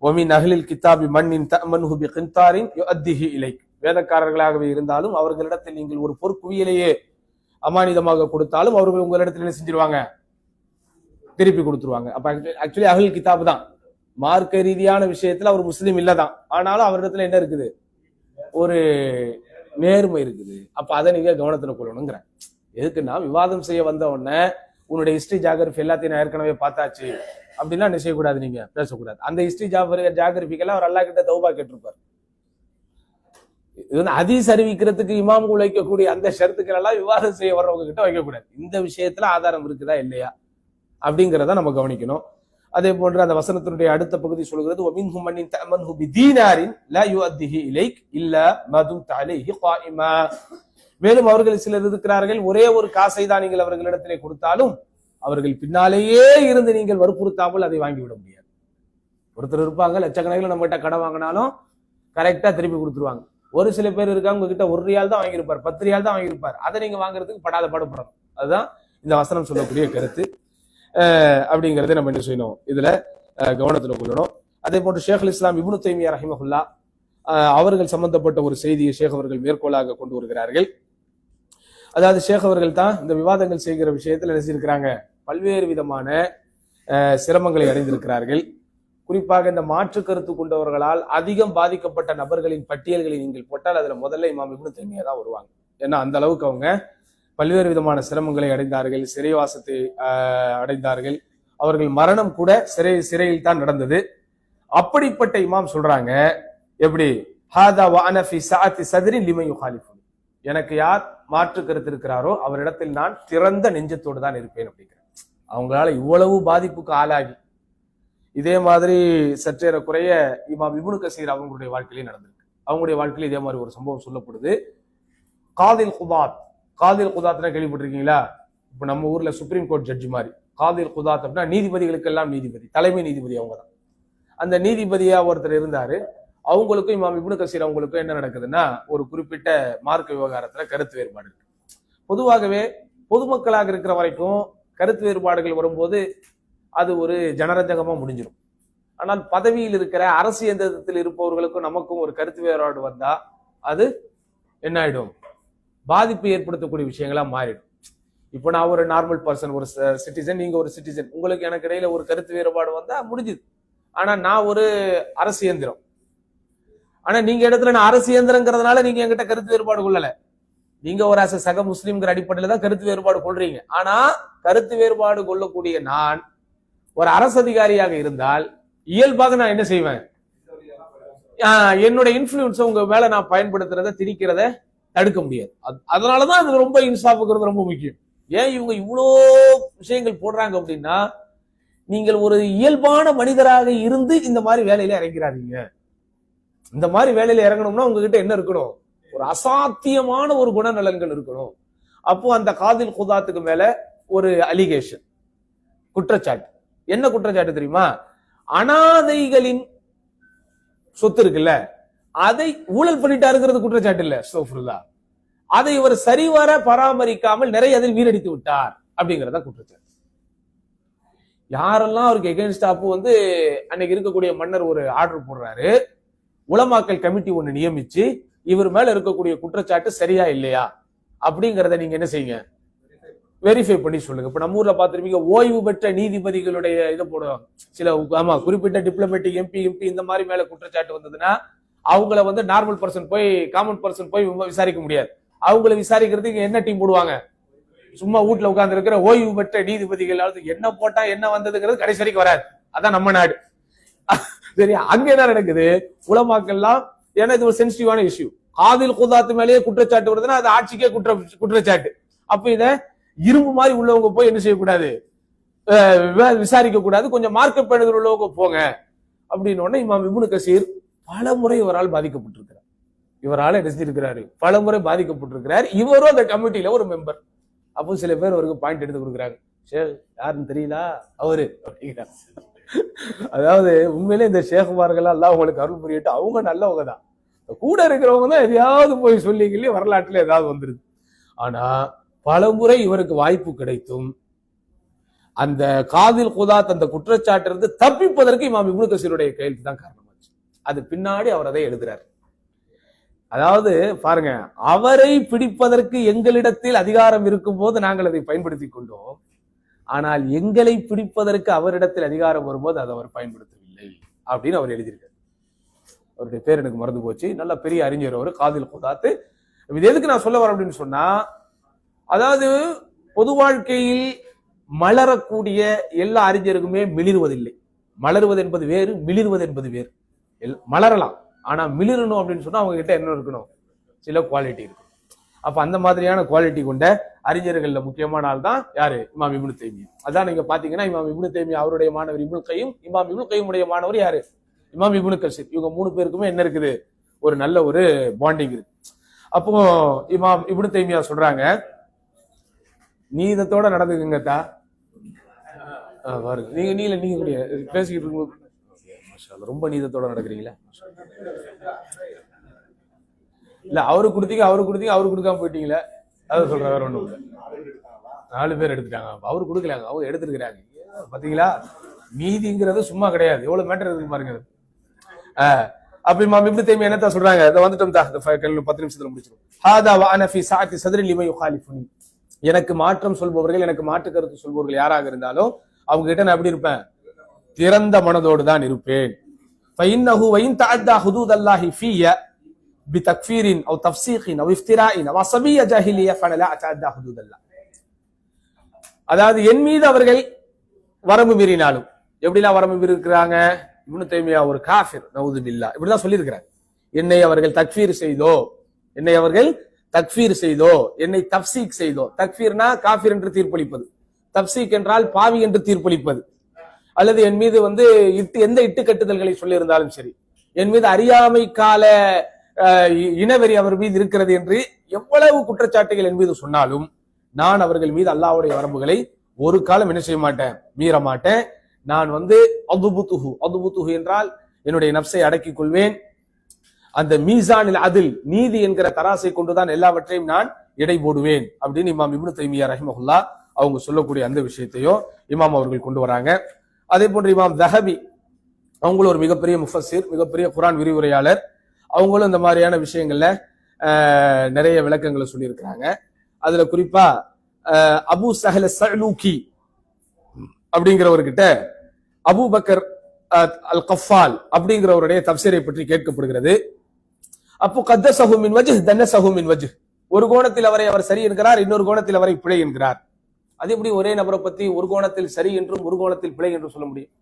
ஒமின் அஹ்லில் கிதாபி மன்னின் தஅமன்ஹு பிகின்தாரின் யுஅத்திஹி இலைக், வேதக்காரர்களாகவே இருந்தாலும் அவர்களிடத்தில் நீங்கள் ஒரு பொற்குவியலையே அமானிதமாக கொடுத்தாலும் அவர்கள் உங்களிடத்தில் என்ன செஞ்சிருவாங்க, திருப்பி கொடுத்துருவாங்க. அப்ப ஆக்சுவலி அஹ்ல் கிதாப் தான், மார்க்க ரீதியான விஷயத்துல அவர் முஸ்லீம் இல்லதான், ஆனாலும் அவரிடத்துல என்ன இருக்குது, ஒரு நேர்மை இருக்குது. அப்ப அதை நீங்க கவனத்துல கொள்ளணுங்கிற. எதுக்குன்னா விவாதம் செய்ய வந்த உடனே உன்னுடைய ஹிஸ்டரி ஜாகிரபி எல்லாத்தையும் நான் ஏற்கனவே பார்த்தாச்சு அப்படின்னா என்ன செய்யக்கூடாது, நீங்க பேசக்கூடாது. அந்த ஹிஸ்டரி ஜாகிரபிக்கெல்லாம் அவர் அல்லாஹ் கிட்ட தௌபா கேட்டிருப்பார். இது வந்து ஹதீஸ் அறிவிக்கிறதுக்கு இமாம்கள் வைக்கக்கூடிய அந்த ஷரத்துக்கள் எல்லாம் விவாதம் செய்ய வர்றவங்க கிட்ட வைக்கக்கூடாது. இந்த விஷயத்துல ஆதாரம் இருக்குதா இல்லையா அப்படிங்கிறத நம்ம கவனிக்கணும். அதே போன்று அந்த வசனத்தினுடைய அடுத்த பகுதி சொல்கிறது, وَمِنْهُمْ مَنْ تَأْمَنْهُ بِدِينَارٍ لَا يُؤَدِّهِ إِلَيْكَ إِلَّا مَا دُمْتَ عَلَيْهِ قَائِمًا. மேலும் அவர்கள் சிலர் இருக்கிறார்கள், ஒரே ஒரு காசை தான் நீங்கள் அவர்களிடத்திலே கொடுத்தாலும் அவர்கள் பின்னாலேயே இருந்து நீங்கள் வற்புறுத்தாமல் அதை வாங்கிவிட முடியாது. ஒருத்தர் இருப்பாங்க, லட்சக்கணக்கில் நம்ம கிட்ட கடன் வாங்கினாலும் கரெக்டா திருப்பி கொடுத்துருவாங்க. ஒரு சில பேர் இருக்காங்க, உங்ககிட்ட 1 ரியால் தான் வாங்கியிருப்பார், 10 ரியால் தான் வாங்கியிருப்பார், அதை நீங்க வாங்குறதுக்கு படாத பாடுபடணும். அதுதான் இந்த வசனம் சொல்லக்கூடிய கருத்து. அப்படிங்கறத நம்ம என்ன செய்யணும், இதுல கவனத்துல கொள்ளணும். அதே போன்று ஷேகுல் இஸ்லாம் இப்னு தைமியா ரஹிமஹுல்லா அவர்கள் சம்பந்தப்பட்ட ஒரு செய்தியை ஷேக் அவர்கள் மேற்கோளாக கொண்டு வருகிறார்கள். அதாவது ஷேக் அவர்கள் தான் இந்த விவாதங்கள் செய்கிற விஷயத்தில் நினைச்சிருக்கிறாங்க, பல்வேறு விதமான சிரமங்களை அடைந்திருக்கிறார்கள். குறிப்பாக இந்த மாற்று கருத்து கொண்டவர்களால் அதிகம் பாதிக்கப்பட்ட நபர்களின் பட்டியல்களை நீங்கள் போட்டால் அதுல முதல்ல இமாம் இப்னு தைமியா தான் வருவாங்க. ஏன்னா அந்த அளவுக்கு அவங்க பல்வேறு விதமான சிரமங்களை அடைந்தார்கள், சிறைவாசத்தை அடைந்தார்கள், அவர்கள் மரணம் கூட சிறையில் தான் நடந்தது. அப்படிப்பட்ட இமாம் சொல்றாங்க, எப்படி ஹாதா வஅன ஃபீ ஸஅத்தி ஸத்ரின் லிமன் யுகாலிஃபு, எனக்கு யார் மாற்று கருத்து இருக்கிறாரோ அவரிடத்தில் நான் திறந்த நெஞ்சத்தோடு தான் இருப்பேன் அப்படிங்கிறார். அவங்களால இவ்வளவு பாதிப்புக்கு ஆளாகி இதே மாதிரி சற்றேறக்குறைய இமாம் இப்னு கசீர் அவங்களுடைய வாழ்க்கையிலே நடந்திருக்கு. அவங்களுடைய வாழ்க்கையில இதே மாதிரி ஒரு சம்பவம் சொல்லப்படுது. காதில் குதாத்னா கேள்விப்பட்டிருக்கீங்களா? இப்ப நம்ம ஊர்ல சுப்ரீம் கோர்ட் ஜட்ஜி மாதிரி காதில் குதாத் அப்படின்னா நீதிபதிகளுக்கெல்லாம் நீதிபதி, தலைமை நீதிபதி அவங்க தான். அந்த நீதிபதியா ஒருத்தர் இருந்தாரு. அவங்களுக்கும் இமாம் இப்னு கசீர் அவங்களுக்கும் என்ன நடக்குதுன்னா, ஒரு குறிப்பிட்ட மார்க்க விவகாரத்துல கருத்து வேறுபாடு இருக்கு. பொதுவாகவே பொதுமக்களாக இருக்கிற வரைக்கும் கருத்து வேறுபாடுகள் வரும்போது அது ஒரு ஜனரஞ்சகமா முடிஞ்சிடும். ஆனால் பதவியில் இருக்கிற அரசியல் இருப்பவர்களுக்கும் நமக்கும் ஒரு கருத்து வேறுபாடு வந்தா அது என்ன ஆயிடும், பாதிப்பு ஏற்படுத்தக்கூடிய விஷயங்களா மாறிடும். இப்போ நான் ஒரு நார்மல் பர்சன், ஒரு சிட்டிசன், நீங்க ஒரு சிட்டிசன், உங்களுக்கு எனக்கு இடையில ஒரு கருத்து வேறுபாடு வந்தா முடிஞ்சுது. ஆனா நான் ஒரு அரசு இயந்திரம், ஆனா நீங்க இடத்துல நான் அரசு இயந்திரங்கிறதுனால நீங்க என்கிட்ட கருத்து வேறுபாடு கொள்ளல, நீங்க ஒரு சக முஸ்லீம்ங்கிற அடிப்படையில தான் கருத்து வேறுபாடு கொள்றீங்க. ஆனா கருத்து வேறுபாடு கொள்ளக்கூடிய நான் ஒரு அரசு அதிகாரியாக இருந்தால் இயல்பாக நான் என்ன செய்வேன், என்னோட இன்ஃபுளுன்ஸ் உங்க மேல நான் பயன்படுத்துறத திணிக்கிறத தடுக்க முடியாது. அதனாலதான் அது ரொம்ப இன்சாஃப்ங்கிறது ரொம்ப முக்கியம். ஏன் இவங்க இவ்வளோ விஷயங்கள் போடுறாங்க அப்படின்னா, நீங்கள் ஒரு இயல்பான மனிதராக இருந்து இந்த மாதிரி வேலையில இறங்கிறாதீங்க. இந்த மாதிரி வேலையில இறங்கணும்னா உங்ககிட்ட என்ன இருக்கணும், ஒரு அசாத்தியமான ஒரு குணநலன்கள் இருக்கணும். அப்போ அந்த காதில் குதாத்துக்கு மேல ஒரு அலிகேஷன், குற்றச்சாட்டு. என்ன குற்றச்சாட்டு தெரியுமா? அனாதைகளின் சொத்து இருக்குல்ல, அதை ஊழல் பண்ணிட்டாருங்கிறது குற்றச்சாட்டு இல்ல, சோஃப்ருல்லா. அதை இவர் சரிவர பராமரிக்காமல் நிறைய அதில் வீணடித்து விட்டார் அப்படிங்கறத குற்றச்சாட்டு. யாரெல்லாம் அவருக்கு எகென்ஸ்டா, அப்போ வந்து அன்னைக்கு இருக்கக்கூடிய மன்னர் ஒரு ஆர்டர் போடுறாரு, உலமாக்கல் கமிட்டி ஒண்ணு நியமிச்சு இவர் மேல இருக்கக்கூடிய குற்றச்சாட்டு சரியா இல்லையா அப்படிங்கறத நீங்க என்ன செய்யுங்க, வெரிஃபை பண்ணி சொல்லுங்க. இப்ப நம்ம ஊர்ல பாத்துருப்பீங்க, ஓய்வு பெற்ற நீதிபதிகளுடைய இதை போடுவாங்க சில, ஆமா, குறிப்பிட்ட டிப்ளமேட்டிக் எம்பி இந்த மாதிரி மேல குற்றச்சாட்டு வந்ததுன்னா அவங்கள வந்து நார்மல் பர்சன் போய், காமன் பர்சன் போய் விசாரிக்க முடியாது. அவங்கள விசாரிக்கிறதுக்கு என்ன டீம் போடுவாங்க, சும்மா வீட்டுல உட்கார்ந்து இருக்கிற ஓய்வு பெற்ற நீதிபதிகள் என்ன போட்டா என்ன வந்ததுங்கிறது கடைசி வரைக்கும் வராது. அதான் நம்ம நாடு. சரி, அங்க என்ன நடக்குது, உலமாக்கெல்லாம், ஏன்னா இது ஒரு சென்சிட்டிவான இஷ்யூ, காதில் குதாத்து மேலேயே குற்றச்சாட்டு வருதுன்னா அது ஆட்சிக்கே குற்றச்சாட்டு. அப்ப இத இரும்பு மாதிரி உள்ளவங்க போய் என்ன செய்யக்கூடாது, விசாரிக்க கூடாது, கொஞ்சம் மார்க்க பேணுதல் உள்ளவங்க போங்க அப்படின்னு உடனே இமாம் இப்னு கசீர் பல முறை இவரால் பாதிக்கப்பட்டிருக்கிறார். இவரால் என்ன செஞ்சிருக்கிறாரு, பல முறை பாதிக்கப்பட்டிருக்கிறார். இவரும் அந்த கமிட்டியில ஒரு மெம்பர். அப்போ சில பேர் அவருக்கு பாயிண்ட் எடுத்து கொடுக்குறாங்க, ஷேக் யாருன்னு தெரியல அவரு அப்படிங்கிறார். அதாவது உண்மையிலே இந்த ஷேகுமார்கள் எல்லாம் அவங்களுக்கு அருள் புரியட்டு, அவங்க நல்லவங்க தான், கூட இருக்கிறவங்க தான் எதையாவது போய் சொல்லிங்களே வரலாற்றுல ஏதாவது வந்துருது. ஆனா பல முறை இவருக்கு வாய்ப்பு கிடைத்தும் அந்த காதில் குதாத் அந்த குற்றச்சாட்டிலிருந்து தப்பிப்பதற்கு இமாம் இப்னு கசீருடைய கையெழுத்து தான் காரணமாச்சு. அது பின்னாடி அவர் அதை எழுதுறாரு. அதாவது பாருங்க, அவரை பிடிப்பதற்கு எங்களிடத்தில் அதிகாரம் இருக்கும் போது நாங்கள் அதை பயன்படுத்தி கொண்டோம். ஆனால் எங்களை பிடிப்பதற்கு அவரிடத்தில் அதிகாரம் வரும்போது அதை அவர் பயன்படுத்தவில்லை அப்படின்னு அவர் எழுதியிருக்காரு. அவருடைய பேர் எனக்கு மறந்து போச்சு. நல்ல பெரிய அறிஞர் அவர், காதில் குதாத்து. இது எதுக்கு நான் சொல்ல வரேன் அப்படின்னு சொன்னா, அதாவது பொது வாழ்க்கையில் மலரக்கூடிய எல்லா அறிஞருக்குமே மிளிர்வதில்லை. மலருவது என்பது வேறு, மிளிர்வது என்பது வேறு. மலரலாம், ஆனா மிளிரணும் அப்படின்னு சொன்னா அவங்க கிட்ட என்ன இருக்கணும், சில குவாலிட்டி இருக்கும். அப்ப அந்த மாதிரியான குவாலிட்டி கொண்ட அறிஞர்கள்ல முக்கியமான ஆள் தான் யாரு, இமாம் இப்னு தைமியா. அதான் நீங்க பாத்தீங்கன்னா இமாம் இப்னு தைமியா அவருடைய மாணவர் இப்னுல் கையும், இமாம் இப்னு கையுடைய மாணவர் யாரு, இமாம் இப்னு கஸீர். இவங்க 3 பேருக்குமே என்ன இருக்குது, ஒரு நல்ல ஒரு பாண்டிங் இருக்கு. அப்போ இமாம் இப்னு தைமியா சொல்றாங்க, நீதத்தோட நடந்துக்குங்க தா. பாருங்க, நீங்க கூட பேசிக்கிட்டு இருக்கும்போது ரொம்ப நீதத்தோட நடக்கிறீங்களா? இல்ல அவரு கொடுத்தீங்க அவரு கொடுக்காம போயிட்டீங்களே, அதை சொல்ற, வேற ஒண்ணும் இல்ல. 4 பேர் எடுத்துட்டாங்க, அவரு கொடுக்கலாங்க, அவங்க எடுத்துருக்கிறாங்க. பாத்தீங்களா, நீதிங்கிறது சும்மா கிடையாது, எவ்வளவு மேட்டர் இருக்கு பாருங்க. அப்ப இமாம் இப்னு தைமியா என்னத்த சொல்றாங்க, இத வந்துட்டோம் தா, 10 நிமிஷத்துல முடிச்சிரும். ஹாதா வ அன ஃபீ ஸாஅத்தி ஸத்ரி லிமன் யுகாலிஃபுனி. எனக்கு மாற்றம் சொல்பவர்கள், எனக்கு மாற்று கருத்து சொல்பவர்கள் யாராக இருந்தாலும் அவங்க கிட்ட நான் எப்படி இருப்பேன், திறந்த மனதோடு தான் இருப்பேன். فإنه وإن تعدى حدود الله في بتكفير أو تفسيق أو افتراء أو عصبية جاهلية فأنا لا أتعدى حدود الله. அதாவது என் மீது அவர்கள் வரம்பு மீறினாலும், எப்படிலாம் வரம்பு மீறி இருக்கிறாங்க, இப்னு தைமியா ஒரு காஃபிர் நவுது பில்லாஹ் இப்படிதான் சொல்லி இருக்கிறாங்க. என்னை அவர்கள் தக்ஃபீர் செய்தோ, என்னை தப்சீக் செய்தோ. தக்ஃபீர்னா காஃபிர் என்று தீர்ப்பளிப்பது, தப்சீக் என்றால் பாவி என்று தீர்ப்பளிப்பது. அல்லது என் மீது எந்த இட்டுக்கட்டுதல்களை சொல்லி இருந்தாலும் சரி, என் மீது அறியாமை கால இனவெறி அவர் மீது இருக்கிறது என்று எவ்வளவு குற்றச்சாட்டுகள் என் மீது சொன்னாலும் நான் அவர்கள் மீது அல்லாஹ்வுடைய வரம்புகளை ஒரு காலம் என்ன செய்ய மாட்டேன், மீற மாட்டேன். நான் அதுபுத்துஹு என்றால் என்னுடைய நப்சை அடக்கிக் கொள்வேன். அந்த மீசானில் அதில், நீதி என்கிற தராசை கொண்டுதான் எல்லாவற்றையும் நான் எடை போடுவேன் அப்படின்னு இமாம் இப்னு தைமியா ரஹிமஹுல்லாஹ் அவங்க சொல்லக்கூடிய அந்த விஷயத்தையும் இமாம் அவர்கள் கொண்டு வராங்க. அதே போன்று இமாம் தஹபி அவங்களும் ஒரு மிகப்பெரிய முஃபஸிர், மிகப்பெரிய குர்ஆன் விரிவுரையாளர். அவங்களும் இந்த மாதிரியான விஷயங்கள்ல நிறைய விளக்கங்களை சொல்லியிருக்கிறாங்க. அதுல குறிப்பா அபு சஹல் ஸஅலூகி அப்படிங்கிறவர்கிட்ட அபு பக்கர் அல் கஃபால் அப்படிங்கிறவருடைய தப்சீரை பற்றி கேட்கப்படுகிறது. அப்போ கத்தஸஹு மின் வஜ்ஹ் தன்னஸஹு மின் வஜ்ஹ், ஒரு கோணத்தில் அவர் சரி என்கிறார், இன்னொரு கோணத்தில் அவரை பிழை என்கிறார். அது எப்படி ஒரே நபரை பத்தி ஒரு கோணத்தில் சரி என்றும் ஒரு கோணத்தில் பிழை என்றும் சொல்ல முடியும்?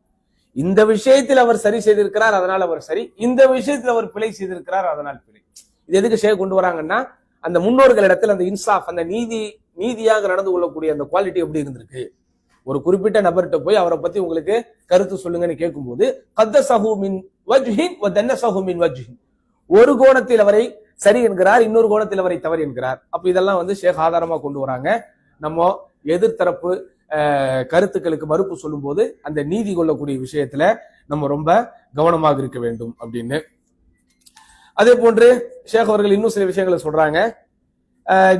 இந்த விஷயத்தில் அவர் சரி செய்திருக்கிறார் அதனால் அவர் சரி, இந்த விஷயத்தில் அவர் பிழை செய்திருக்கிறார் அதனால் பிழை. இது எதுக்கு ஷேக் கொண்டு வராங்கன்னா, அந்த முன்னோர்களிடத்தில் அந்த இன்சாஃப், அந்த நீதியாக நடந்து கொள்ளக்கூடிய அந்த குவாலிட்டி எப்படி இருந்திருக்கு. ஒரு குறிப்பிட்ட நபர்கிட்ட போய் அவரை பத்தி உங்களுக்கு கருத்து சொல்லுங்கன்னு கேட்கும்போது கத்தஸஹு மின் வஜ்ஹின் வ தன்னஸஹு மின் வஜ்ஹின், ஒரு கோணத்தில் அவரை சரி என்கிறார், இன்னொரு கோணத்தில் அவரை தவறு என்கிறார். அப்ப இதெல்லாம் ஷேக் ஆதாரமா கொண்டு வராங்க. நம்ம எதிர்த்தரப்பு கருத்துக்களுக்கு மறுப்பு சொல்லும் போது அந்த நீதி கொள்ளக்கூடிய விஷயத்துல நம்ம ரொம்ப கவனமாக இருக்க வேண்டும் அப்படின்னு. அதே போன்று ஷேக் அவர்கள் இன்னும் சில விஷயங்களை சொல்றாங்க.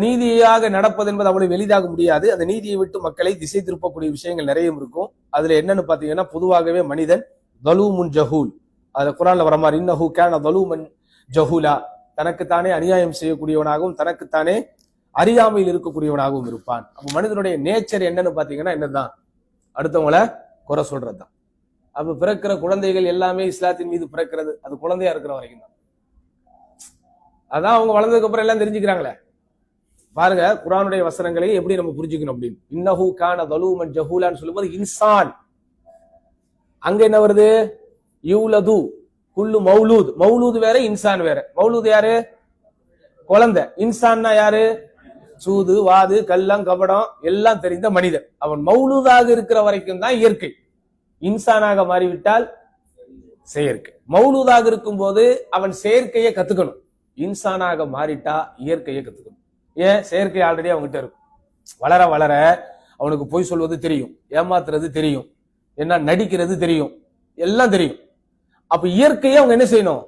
நீதியாக நடப்பது என்பது அவ்வளவு எளிதாக முடியாது. அந்த நீதியை விட்டு மக்களை திசை திருப்பக்கூடிய விஷயங்கள் நிறைய இருக்கும். அதுல என்னன்னு பாத்தீங்கன்னா, பொதுவாகவே மனிதன் தலூமுன் ஜஹூல், அது குர்ஆன்ல வர மாதிரி, இன்னஹு கான தலூமன் ஜஹூலா, தனக்குத்தானே அநியாயம் செய்யக்கூடியவனாகவும் தனக்குத்தானே அறியாமையில் இருக்கக்கூடியவனாகவும் இருப்பான். அப்ப மனிதனுடைய நேச்சர் என்னன்னு பாத்தீங்கன்னா என்னதான், அடுத்தவங்களை குறை சொல்றதுதான். அப்ப பிறக்கிற குழந்தைகள் எல்லாமே இஸ்லாத்தின் மீது பிறக்கிறது, அது குழந்தையா இருக்கிற வரைக்கும் தான். அதான் அவங்க வளர்ந்ததுக்கு அப்புறம் எல்லாம் தெரிஞ்சுக்கிறாங்களே. பாருங்க குர்ஆனுடைய வசனங்களை எப்படி நம்ம புரிஞ்சுக்கணும் அப்படின்னு. இன்னஹு கான தலூமன் ஜஹூலான்னு சொல்லும்போது இன்சான், அங்க என்ன வருது, யூலது குல்லு மௌலூத், மௌலூத் வேற இன்சான் வேற. மௌலூத் யாரு, குழந்தை. இன்சான்னா யாரு, சூது வாது கள்ளம் கபடம் எல்லாம் தெரிந்த மனிதன். அவன் மௌலூதாக இருக்கிற வரைக்கும் தான் இயற்கை. இன்சானாக மாறிவிட்டால் செயற்கை. மௌலூதாக இருக்கும் போது அவன் செயற்கையை கத்துக்கணும், இன்சானாக மாறிட்டா இயற்கையை கத்துக்கணும். ஏன், செயற்கை ஆல்ரெடி அவங்ககிட்ட இருக்கும். வளர வளர அவனுக்கு பொய் சொல்வது தெரியும், ஏமாத்துறது தெரியும், என்ன நடிக்கிறது தெரியும், எல்லாம் தெரியும். அப்ப இயற்கையை அவங்க என்ன செய்யணும்,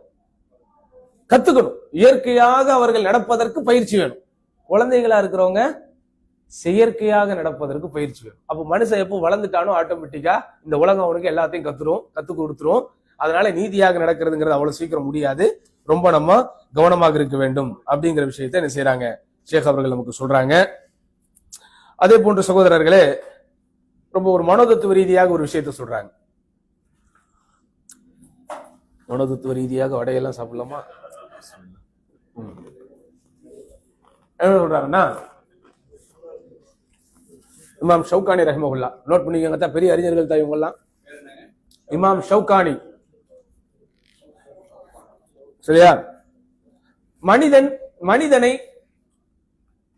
கத்துக்கணும். இயற்கையாக அவர்கள் நடப்பதற்கு பயிற்சி வேணும். குழந்தைகளா இருக்கிறவங்க செயற்கையாக நடப்பதற்கு பயிற்சி வேணும். அப்ப மனுஷன் எப்போ வளர்ந்துட்டானோ ஆட்டோமேட்டிக்கா இந்த உலகம் அவனுக்கு எல்லாத்தையும் கத்து கொடுத்துரும். அதனால நீதியாக நடக்கிறதுங்கிறது அவ்வளவு சீக்கிரம் முடியாது, ரொம்ப நம்ம கவனமாக இருக்க வேண்டும் அப்படிங்கிற விஷயத்தை என்ன செய்யறாங்க ஷேக் அவர்கள் நமக்கு சொல்றாங்க. அதே போன்ற சகோதரர்களே, ரொம்ப ஒரு மனோதத்துவ ரீதியாக ஒரு விஷயத்தை சொல்றாங்க. மனோதத்துவ ரீதியாக வடையெல்லாம் சாப்பிடலாமா? என்ன சொல்றாங்கன்னா, இமாம் ஷவுகானி ரஹிமஹுல்லா, நோட் பண்ணிக்கங்க, பெரிய அறிஞர்கள் தான் இவங்கெல்லாம். இமாம் ஷவுகானி, சரியா? மனிதனை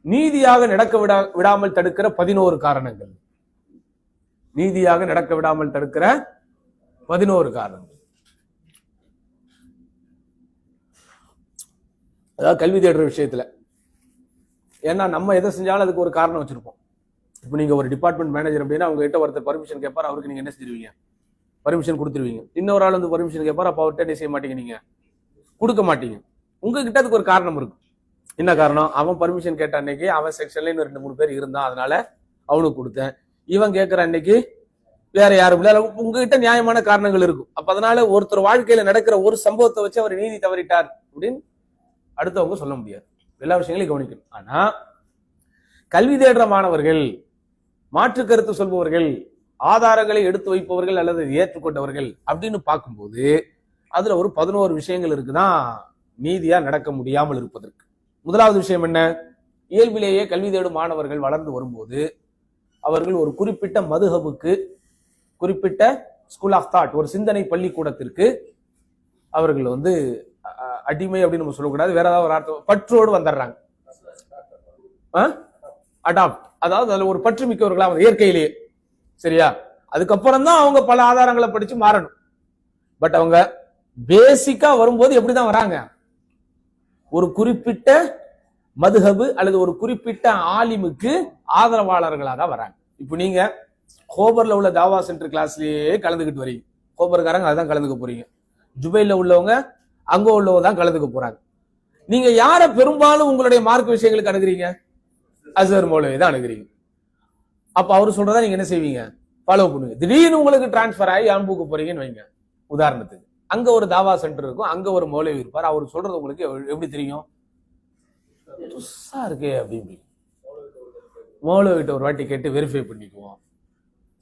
நீதியாக நடக்க விடாமல் தடுக்கிற 11 காரணங்கள். நீதியாக நடக்க விடாமல் தடுக்கிற 11 காரணங்கள். அதாவது கல்வி தேடுற விஷயத்துல, ஏன்னா நம்ம எதை செஞ்சாலும் அதுக்கு ஒரு காரணம் வச்சிருப்போம். இப்ப நீங்க ஒரு டிபார்ட்மெண்ட் மேனேஜர் அப்படின்னா அவங்க கிட்ட ஒருத்தர் பர்மிஷன் கேட்பார், அவருக்கு நீங்க என்ன செஞ்சிருவீங்க? பர்மிஷன் கொடுத்துருவீங்க. இன்னொரு ஆள் வந்து பர்மிஷன் கேட்பார், அப்ப அவர்கிட்ட என்ன செய்ய மாட்டீங்க? நீங்க கொடுக்க மாட்டீங்க. உங்ககிட்ட அதுக்கு ஒரு காரணம் இருக்கும். என்ன காரணம்? அவன் பர்மிஷன் கேட்ட அன்னைக்கு அவன் செக்ஷன்ல இன்னும் 2-3 பேர் இருந்தான், அதனால அவனுக்கு கொடுத்தேன். இவன் கேட்கிற அன்னைக்கு வேற யாரும் இல்ல. உங்ககிட்ட நியாயமான காரணங்கள் இருக்கும். அப்ப அதனால ஒருத்தர் வாழ்க்கையில நடக்கிற ஒரு சம்பவத்தை வச்சு அவர் நீதி தவறிட்டார் அப்படின்னு அடுத்தவங்க சொல்ல முடியாது. எல்லா விஷயங்களையும் கவனிக்கணும். ஆனா கல்வி தேடுற மாணவர்கள், மாற்று கருத்து சொல்பவர்கள், ஆதாரங்களை எடுத்து வைப்பவர்கள் அல்லது ஏற்றுக்கொண்டவர்கள் அப்படின்னு பார்க்கும்போது அதுல ஒரு 11 விஷயங்கள் இருக்குதான் நீதியா நடக்க முடியாமல் இருப்பதற்கு. முதலாவது விஷயம் என்ன? இயல்பிலேயே கல்வி தேடும் மாணவர்கள் வளர்ந்து வரும்போது அவர்கள் ஒரு குறிப்பிட்ட மதுஹபுக்கு, குறிப்பிட்ட ஸ்கூல் ஆஃப் தாட், ஒரு சிந்தனை பள்ளிக்கூடத்திற்கு அவர்கள் வந்து அடிமை அப்படின்னு நம்ம சொல்லக்கூடாது, வேற ஏதாவது ஒரு அர்த்தம், பற்றோடு வந்துடுறாங்க. அடாப்ட், அதாவது அதுல ஒரு பற்று மிக்கவர்களா இயற்கையிலேயே, சரியா? அதுக்கப்புறம் தான் அவங்க பல ஆதாரங்களை படிச்சு மாறணும். பட் அவங்க பேசிக்கா வரும்போது எப்படிதான் வராங்க? ஒரு குறிப்பிட்ட மதுஹபு அல்லது ஒரு குறிப்பிட்ட ஆலிமுக்கு ஆதரவாளர்களாக வராங்க. இப்ப நீங்க கோபர்ல உள்ள தாவா சென்டர் கிளாஸ்லயே கலந்துக்கிட்டு வரீங்க, கோபர்காரங்க அதான் கலந்துக்க போறீங்க. ஜுபைல உள்ளவங்க அங்க உள்ளவங்க தான் கலந்துக்க போறாங்க. நீங்க யார பெரும்பாலும் உங்களுடைய மார்க் விஷயங்களுக்கு அணுகிறீங்க? அஸ்ஹர் மௌலவி தான் அணுகிறீங்க. அப்ப அவரு சொல்றதா நீங்க என்ன செய்வீங்க? ஃபாலோ பண்ணுவீங்க. திடீர்னு உங்களுக்கு டிரான்ஸ்பர் ஆகி அன்புக்கு போறீங்கன்னு வைங்க. உதாரணத்துக்கு அங்க ஒரு தாவா சென்டர் இருக்கும், அங்க ஒரு மௌலவி இருப்பார். அவர் சொல்றது உங்களுக்கு எப்படி தெரியும்? புதுசா இருக்கே அப்படின்னு. மௌலவி கிட்ட ஒரு வாட்டி கேட்டு வெரிஃபை பண்ணிக்குவோம்,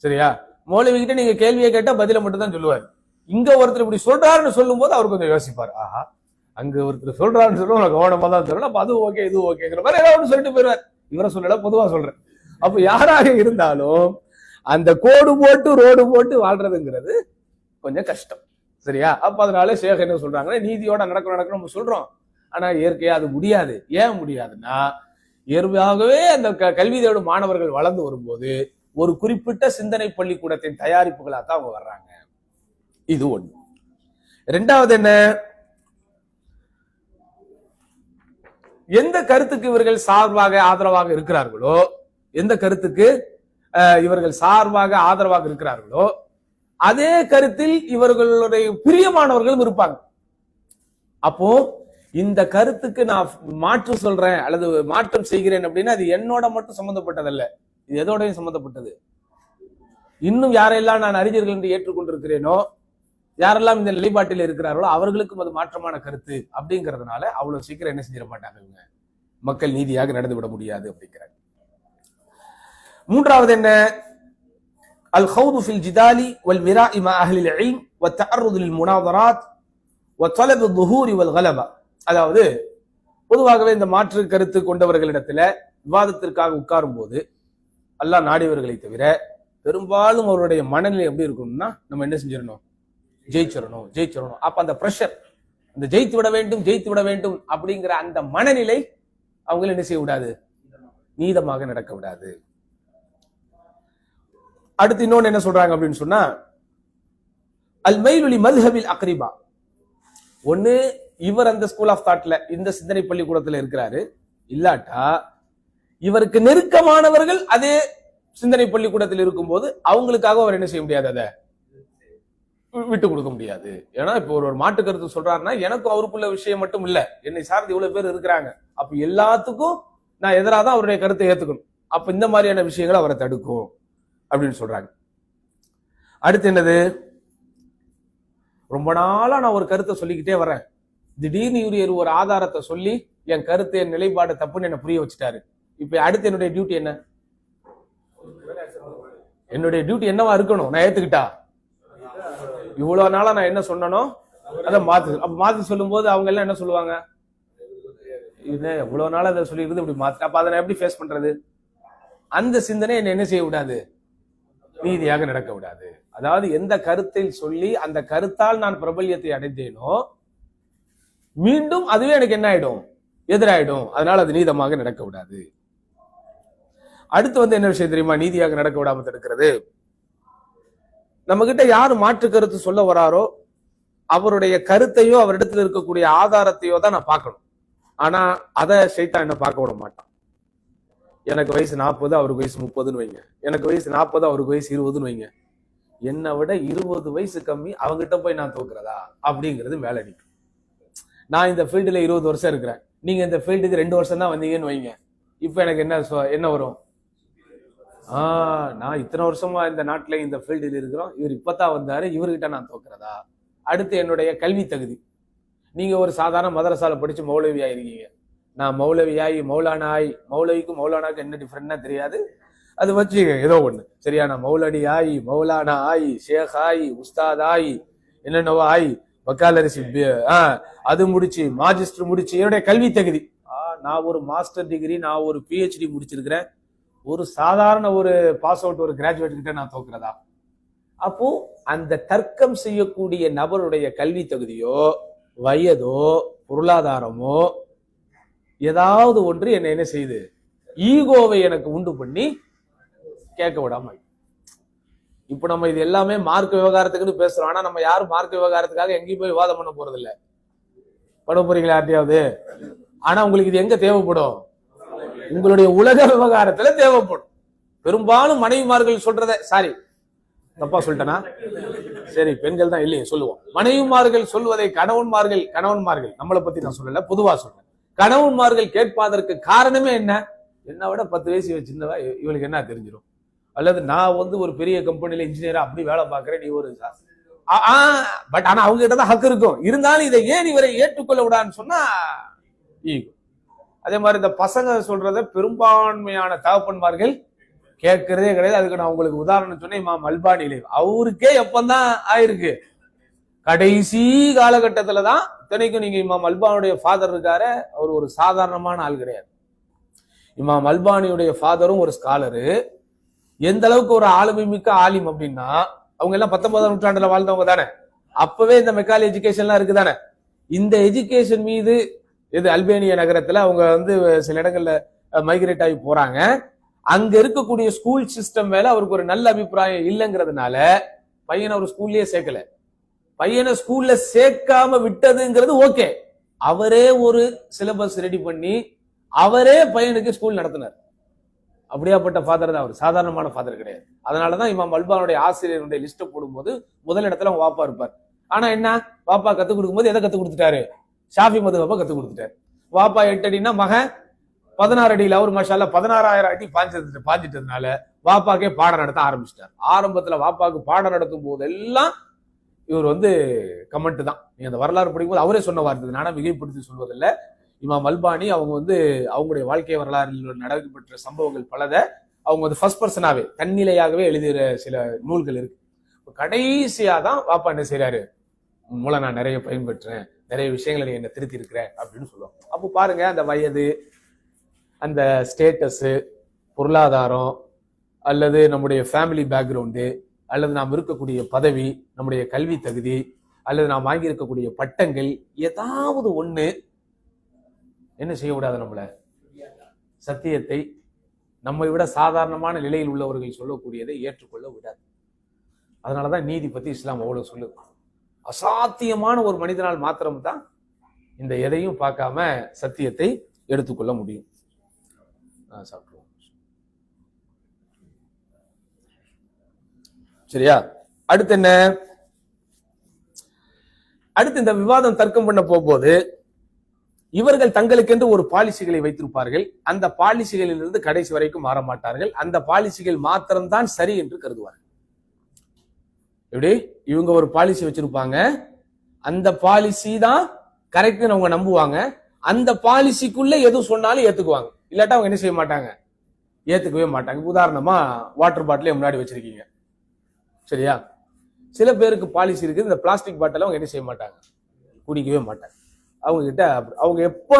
சரியா? மௌலவி கிட்ட நீங்க கேள்வியை கேட்டா பதில மட்டும் தான் சொல்லுவார். இங்க ஒருத்தர் இப்படி சொல்றாருன்னு சொல்லும் போது அவர் கொஞ்சம் யோசிப்பார். ஆஹா, அங்க ஒருத்தர் சொல்றாருன்னு சொல்லுவோம், கவனமா தான் சொல்லணும். அப்ப அது ஓகே, இது ஓகேங்கிற மாதிரி ஏதாவது சொல்லிட்டு போயிருவார். இவரை சொல்லல, பொதுவா சொல்றேன். அப்ப யாராக இருந்தாலும் அந்த கோடு போட்டு ரோடு போட்டு வாழ்றதுங்கிறது கொஞ்சம் கஷ்டம், சரியா? அப்ப அதனால ஷேக் என்ன சொல்றாங்கன்னா, நீதியோட நடக்கணும் நம்ம சொல்றோம். ஆனா இயற்கையா அது முடியாது. ஏன் முடியாதுன்னா, இயற்கையாகவே அந்த கல்வி தேடும் மாணவர்கள் வளர்ந்து வரும்போது ஒரு குறிப்பிட்ட சிந்தனை பள்ளிக்கூடத்தின் தயாரிப்புகளா தான் அவங்க வர்றாங்க. இது ஒண்ணு. ரெண்டாவது என்ன? எந்த கருத்துக்கு இவர்கள் சார்பாக ஆதரவாக இருக்கிறார்களோ, எந்த கருத்துக்கு இவர்கள் சார்பாக ஆதரவாக இருக்கிறார்களோ அதே கருத்தில் இவர்களுடைய பிரியமானவர்களும் இருப்பாங்க. அப்போ இந்த கருத்துக்கு நான் மாற்று சொல்றேன் அல்லது மாற்றம் செய்கிறேன் அப்படின்னா அது என்னோட மட்டும் சம்பந்தப்பட்டதல்ல, இது எதோடையும் சம்பந்தப்பட்டது. இன்னும் யாரெல்லாம் நான் அறிஞர்கள் என்று ஏற்றுக்கொண்டிருக்கிறேனோ, யாரெல்லாம் இந்த நிலைப்பாட்டில் இருக்கிறார்களோ அவர்களுக்கும் அது மாற்றமான கருத்து அப்படிங்கிறதுனால அவ்வளவு சீக்கிரம் என்ன செஞ்சிட மாட்டாங்க, இவங்க மக்கள் நீதியாக நடந்து விட முடியாது அப்படிங்கிறாங்க. மூன்றாவது என்ன? அல் ஹவுது ஃபில் ஜிதாலி வல் மிராஇ மா அஹ்லில் இல்ம் வ தஅர்ருது லில் முனாதராத் வ தலப் ظுஹூரி வல் கலபா. அதாவது பொதுவாகவே இந்த மாற்று கருத்து கொண்டவர்களிடத்துல விவாதத்திற்காக உட்காரும் போது அல்லாஹ் நாடியவர்களை தவிர பெரும்பாலும் அவருடைய மனநிலை எப்படி இருக்கணும்னா, நம்ம என்ன செஞ்சிடணும்? ஜெயிச்சிடணும். அப்ப அந்த பிரஷர், அந்த ஜெயித்து விட வேண்டும் அப்படிங்கிற அந்த மனநிலை அவங்களை என்ன செய்ய விடாது? நீதமாக நடக்க விடாது. அடுத்து இன்னொன்னு என்ன சொல்றாங்க அப்படின்னு சொன்னா, அல் மைலுலி மத்ஹபில் அக்ரிபா. ஒண்ணு இவர் அந்த ஸ்கூல் ஆஃப் தாட்ல, இந்த சிந்தனை பள்ளிக்கூடத்துல இருக்கிறாரு, இல்லாட்டா இவருக்கு நெருக்கமானவர்கள் அதே சிந்தனை பள்ளிக்கூடத்தில் இருக்கும்போது அவங்களுக்காக அவர் என்ன செய்ய முடியாது? அதை விட்டு கொடுக்க முடியாது. ஏன்னா இப்ப ஒரு மாட்டு கருத்து சொல்றாருன்னா எனக்கும் அவருக்குள்ள விஷயம் மட்டும் இல்ல, என்னை சார்ந்து இவ்வளவு பேர் இருக்கிறாங்க. அப்ப எல்லாத்துக்கும் நான் எதிராக தான் அவருடைய கருத்தை ஏத்துக்கணும். அப்ப இந்த மாதிரியான விஷயங்களை அவரை தடுக்கும் அப்படின்னு சொல்றாங்க. அடுத்து என்னது? ரொம்ப நாளா நான் ஒரு கருத்தை சொல்லிக்கிட்டே வரேன், திடீர்னு இவர் ஒரு ஆதாரத்தை சொல்லி என் கருத்து என் நிலைப்பாடு தப்புன்னு என்ன புரிய வச்சுட்டாரு. இப்ப அடுத்து என்னுடைய டியூட்டி என்ன? என்னுடைய டியூட்டி என்னவா இருக்கணும்? நான் ஏத்துக்கிட்டா இவ்வளவு நாளா நான் என்ன சொன்னனோ அதை மாத்தி சொல்லும் போது அவங்க எல்லாம் என்ன சொல்லுவாங்க? இது எவ்வளவு நாள் அதை சொல்லி இருந்து இப்படி மாத்த, அப்ப அதை நான் எப்படி ஃபேஸ் பண்றது? அந்த சிந்தனை என்ன செய்ய விடாது, நீதியாக நடக்க விடாது. அதாவது எந்த கருத்தில் சொல்லி அந்த கருத்தால் நான் பிரபல்யத்தை அடைந்தேனோ மீண்டும் அதுவே எனக்கு என்ன ஆயிடும், எதிராயிடும். அதனால அது நீதமாக நடக்க விடாது. அடுத்து என்ன விஷயம் தெரியுமா நீதியாக நடக்க விடாம தடுக்கிறது? நம்ம கிட்ட யாரு மாற்று கருத்து சொல்ல வராரோ அவருடைய கருத்தையோ அவரிடத்துல இருக்கக்கூடிய ஆதாரத்தையோ தான் நான் பார்க்கணும். ஆனா அதை சைத்தான் என்ன பார்க்க விட மாட்டான். எனக்கு வயசு 40, அவருக்கு வயசு 30ன்னு வைங்க. எனக்கு வயசு 40, அவருக்கு வயசு 20ன்னு வைங்க. என்னை விட 20 வயசு கம்மி, அவங்ககிட்ட போய் நான் தோக்குறதா அப்படிங்கிறது மேல நிற்கும். நான் இந்த ஃபீல்டுல 20 வருஷம் இருக்கிறேன், நீங்க இந்த ஃபீல்டுக்கு 2 வருஷம் தான் வந்தீங்கன்னு வைங்க. இப்ப எனக்கு என்ன வரும்? நான் இத்தனை வருஷமா இந்த நாட்டுல இந்த ஃபீல்டில் இருக்கிறோம், இவர் இப்பதான் வந்தாரு, இவர்கிட்ட நான் தோக்குறதா? அடுத்து என்னுடைய கல்வி தகுதி. நீங்க ஒரு சாதாரண மதரசால படிச்சு மௌலவி ஆயிருக்கீங்க, நான் மௌலவி ஆகி மௌலானா ஆகி, மௌலவிக்கும் மௌலானாக்கும் என்ன டிஃபரெண்ட்னா தெரியாது, அது வச்சு ஏதோ ஒண்ணு சரியா, நான் மௌலடி ஆகி மௌலானா ஆகி ஷேக் ஆகி உஸ்தாத் ஆகி என்னென்னவோ ஆகி வக்காலரிசி அது முடிச்சு மாஜிஸ்டர் முடிச்சு என்னுடைய கல்வி தகுதி, நான் ஒரு மாஸ்டர் டிகிரி, நான் ஒரு PhD முடிச்சிருக்கிறேன், ஒரு சாதாரண ஒரு பாஸ் அவுட் ஒரு கிராஜுவேட் கிட்ட நான் தோக்குறதா? அப்போ அந்த தர்க்கம் செய்யக்கூடிய நபருடைய கல்வி தகுதியோ வயதோ பொருளாதாரமோ ஏதாவது ஒன்று என்ன செய்யுது, ஈகோவை எனக்கு உண்டு பண்ணி கேட்க விடாம. இப்ப நம்ம இது எல்லாமே மார்க்க விவகாரத்துக்குன்னு பேசுறோம். ஆனா நம்ம யாரும் மார்க்க விவகாரத்துக்காக எங்கேயும் போய் விவாதம் பண்ண போறது இல்லை. பண்ண போறீங்களா யார்ட்டையாவது? ஆனா உங்களுக்கு இது எங்க தேவைப்படும்? உங்களுடைய உலக விவகாரத்துல தேவைப்படும். பெரும்பாலும் மனைவிமார்கள் சொல்றத, சாரி தப்பா சொல்லிட்டேனா? சரி, பெண்கள் தான் இல்லையே சொல்லுவோம். மனைவிமார்கள் சொல்வதை கணவன்மார்கள் நம்மளை பத்தி நான் சொல்லல, பொதுவா சொல்றேன். கணவன்மார்கள் கேட்பதற்கு காரணமே என்ன? என்னை விட 10 வயசு சின்னவா, இவளுக்கு என்ன தெரிஞ்சிடும், அல்லது நான் ஒரு பெரிய கம்பெனில இன்ஜினியரா அப்படி வேலை பார்க்கிறேன், நீ ஒரு பட் ஆனா அவங்க கிட்ட தான் ஹக்கு இருக்கும். இருந்தாலும் இதை ஏன் இவரை ஏற்றுக்கொள்ள விடான்னு சொன்னா ஈகோ. அதே மாதிரி இந்த பசங்க சொல்றத பெரும்பான்மையான தகப்பன்மார்கள் கேட்கறதே கிடையாது. அதுக்கு நான் உங்களுக்கு உதாரணம் சொன்னேன், இமாம் அல்பானிலே. அவருக்கே எப்பந்தான் ஆயிருக்கு, கடைசி காலகட்டத்துலதான். இத்தனைக்கும் நீங்க இமாம் அல்பானுடைய ஃபாதர் இருக்காரு, அவர் ஒரு சாதாரணமான ஆள் கிடையாது. இமாம் அல்பானியுடைய ஃபாதரும் ஒரு ஸ்காலரு. எந்த அளவுக்கு ஒரு ஆளுமை மிக்க ஆலிம் அப்படின்னா, அவங்க எல்லாம் 19ஆம் நூற்றாண்டுல வாழ்ந்தவங்க தானே. அப்பவே இந்த மெக்கால் எஜுகேஷன்லாம் இருக்கு தானே. இந்த எஜுகேஷன் மீது இது அல்பேனியா நகரத்துல அவங்க சில இடங்கள்ல மைக்ரேட் ஆகி போறாங்க. அங்க இருக்கக்கூடிய ஸ்கூல் சிஸ்டம் மேல அவருக்கு ஒரு நல்ல அபிப்பிராயம் இல்லைங்கிறதுனால பையனை ஒரு ஸ்கூல்லயே சேர்க்கல. பையனை ஸ்கூல்ல சேர்க்காம விட்டதுங்கிறது ஓகே. அவரே ஒரு சிலபஸ் ரெடி பண்ணி அவரே பையனுக்கு ஸ்கூல் நடத்தினார். அப்படியாப்பட்ட ஃபாதர் தான் அவர், சாதாரணமான ஃபாதர் கிடையாது. அதனாலதான் இமாம் அல்பானுடைய ஆசிரியருடைய லிஸ்ட போடும்போது முதல் இடத்துல அவங்க வாப்பா இருப்பார். ஆனா என்ன, வாப்பா கத்துக் கொடுக்கும் போது எதை கத்துக் கொடுத்துட்டாரு? ஷாஃபி மதுஹபை கத்துக் கொடுத்துட்டாரு. வாப்பா 8 அடினா மகன் 16 அடியில் அவர் மாஷால்லா 16,000 அடி பாஞ்சிட்டதுனால வாப்பாக்கே பாடம் நடத்த ஆரம்பிச்சிட்டார். ஆரம்பத்துல வாப்பாக்கு பாடம் நடத்தும் போது எல்லாம் இவர் கமெண்ட் தான். நீங்க அந்த வரலாறு படிக்கும் போது அவரே சொன்ன வார்த்தை, நானா மிகைப்படுத்தி சொல்வதில்லை. இமாம் அல்பானி அவங்க அவங்களுடைய வாழ்க்கை வரலாறில் நடைபெற்ற சம்பவங்கள் பலதை அவங்க ஃபர்ஸ்ட் பர்சனாவே தன்னிலையாகவே எழுதிய சில நூல்கள் இருக்கு. கடைசியா தான் வாப்பா என்ன செய்யறாரு, மூலம் நான் நிறைய பயன்பெற்றேன், நிறைய விஷயங்களை நீ என்ன திருத்தி இருக்கிறேன் அப்படின்னு சொல்லுவாங்க. அப்போ பாருங்க, அந்த வயது, அந்த ஸ்டேட்டஸ், பொருளாதாரம், அல்லது நம்முடைய ஃபேமிலி பேக்ரவுண்டு, அல்லது நாம் இருக்கக்கூடிய பதவி, நம்முடைய கல்வி தகுதி, அல்லது நாம் வாங்கி இருக்கக்கூடிய பட்டங்கள், ஏதாவது ஒண்ணு என்ன செய்ய விடாது, நம்மள சத்தியத்தை, நம்மை விட சாதாரணமான நிலையில் உள்ளவர்கள் சொல்லக்கூடியதை ஏற்றுக்கொள்ள விடாது. அதனாலதான் நீதி பத்தி இஸ்லாம் அவ்வளவு சொல்லுது. அசாத்தியமான ஒரு மனிதனால் மாத்திரம் தான் இந்த எதையும் பார்க்காம சத்தியத்தை எடுத்துக்கொள்ள முடியும். சாப்பிடுவோம், சரியா? அடுத்து என்ன? அடுத்து இந்த விவாதம் தர்க்கம் பண்ண போகும்போது இவர்கள் தங்களுக்கென்று ஒரு பாலிசிகளை வைத்திருப்பார்கள். அந்த பாலிசிகளிலிருந்து கடைசி வரைக்கும் மாற மாட்டார்கள். அந்த பாலிசிகள் மாத்திரம்தான் சரி என்று கருதுவார்கள். எப்படி? இவங்க ஒரு பாலிசி வச்சிருப்பாங்க, அந்த பாலிசி தான் கரெக்ட்னு அவங்க நம்புவாங்க. அந்த பாலிசிக்குள்ள எது சொன்னாலும் ஏத்துக்குவாங்க. இல்லாட்டா அவங்க என்ன செய்ய மாட்டாங்க, ஏத்துக்கவே மாட்டாங்க. உதாரணமா வாட்டர் பாட்டிலே முன்னாடி வச்சிருக்கீங்க, சரியா? சில பேருக்கு பாலிசி இருக்குது, இந்த பிளாஸ்டிக் பாட்டில் அவங்க என்ன செய்ய மாட்டாங்க, குடிக்கவே மாட்டாங்க. அவங்க கிட்ட அவங்க எப்போ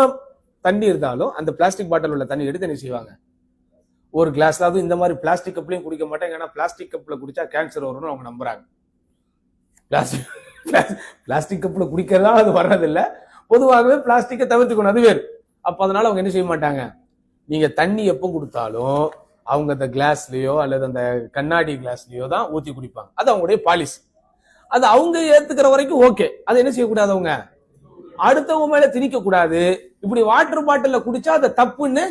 தண்ணி இருந்தாலும் அந்த பிளாஸ்டிக் பாட்டில் உள்ள தண்ணி எடுத்து என்ன செய்வாங்க, ஒரு கிளாஸ், அதாவது இந்த மாதிரி பிளாஸ்டிக் கப்லையும் குடிக்க மாட்டாங்க. ஏன்னா பிளாஸ்டிக் கப்ல குடிச்சா கேன்சர் வரும்னு அவங்க நம்புறாங்க. பிளாஸ்டிக் கப்ல குடிக்கிறதா அது வர்றதில்லை, பொதுவாகவே பிளாஸ்டிக்கை தவிர்த்துக்கணும், அது வேறு. அப்ப அதனால அவங்க என்ன செய்ய மாட்டாங்க, நீங்க தண்ணி எப்போ கொடுத்தாலும் அவங்க அந்த கிளாஸ்லயோ அல்லது அந்த கண்ணாடி கிளாஸ்லயோ தான் ஊத்தி குடிப்பாங்க. அது அவங்களுடைய பாலிசி. அது அவங்க ஏத்துக்கிற வரைக்கும் ஓகே. அது என்ன செய்யக்கூடாது, அவங்க அடுத்தவங்க மேல திணிக்க கூடாது. இப்படி வாட்டர் பாட்டில குடிச்சா அதை தப்புன்னு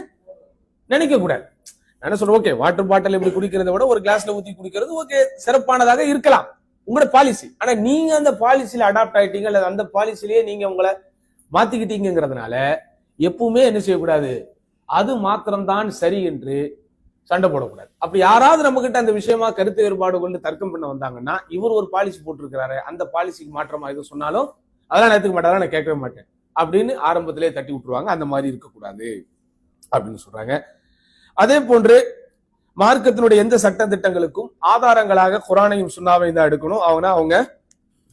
நினைக்க கூடாது. என்ன சொல்றேன், ஓகே வாட்டர் பாட்டில் இப்படி குடிக்கிறத விட ஒரு கிளாஸ்ல ஊத்தி குடிக்கிறது ஓகே, சிறப்பானதாக இருக்கலாம், உங்களோட பாலிசி. ஆனா நீங்க அந்த பாலிசியில அடாப்ட் ஆயிட்டீங்க அல்லது அந்த பாலிசிலேயே நீங்க உங்களை மாத்திக்கிட்டீங்கிறதுனால எப்பவுமே என்ன செய்யக்கூடாது, அது மாத்திரம்தான் சரி என்று சண்டை போடக்கூடாது. அப்படி யாராவது நம்ம கிட்ட அந்த விஷயமா கருத்து வேறுபாடு கொண்டு தர்க்கம் பண்ண வந்தாங்கன்னா, இவர் ஒரு பாலிசி போட்டிருக்கிறாரு, அந்த பாலிசிக்கு மாற்றமா எதுவும் சொன்னாலும் அதெல்லாம் நேற்றுக்க மாட்டாரா, நான் கேட்கவே மாட்டேன் அப்படின்னு ஆரம்பத்திலே தட்டி விட்டுருவாங்க. அந்த மாதிரி இருக்கக்கூடாது அப்படின்னு சொல்றாங்க. அதே போன்று மார்க்கத்தினுடைய எந்த சட்ட திட்டங்களுக்கும் ஆதாரங்களாக குர்ஆனையும் சுன்னாவையும் தான் எடுக்கணும். அவங்க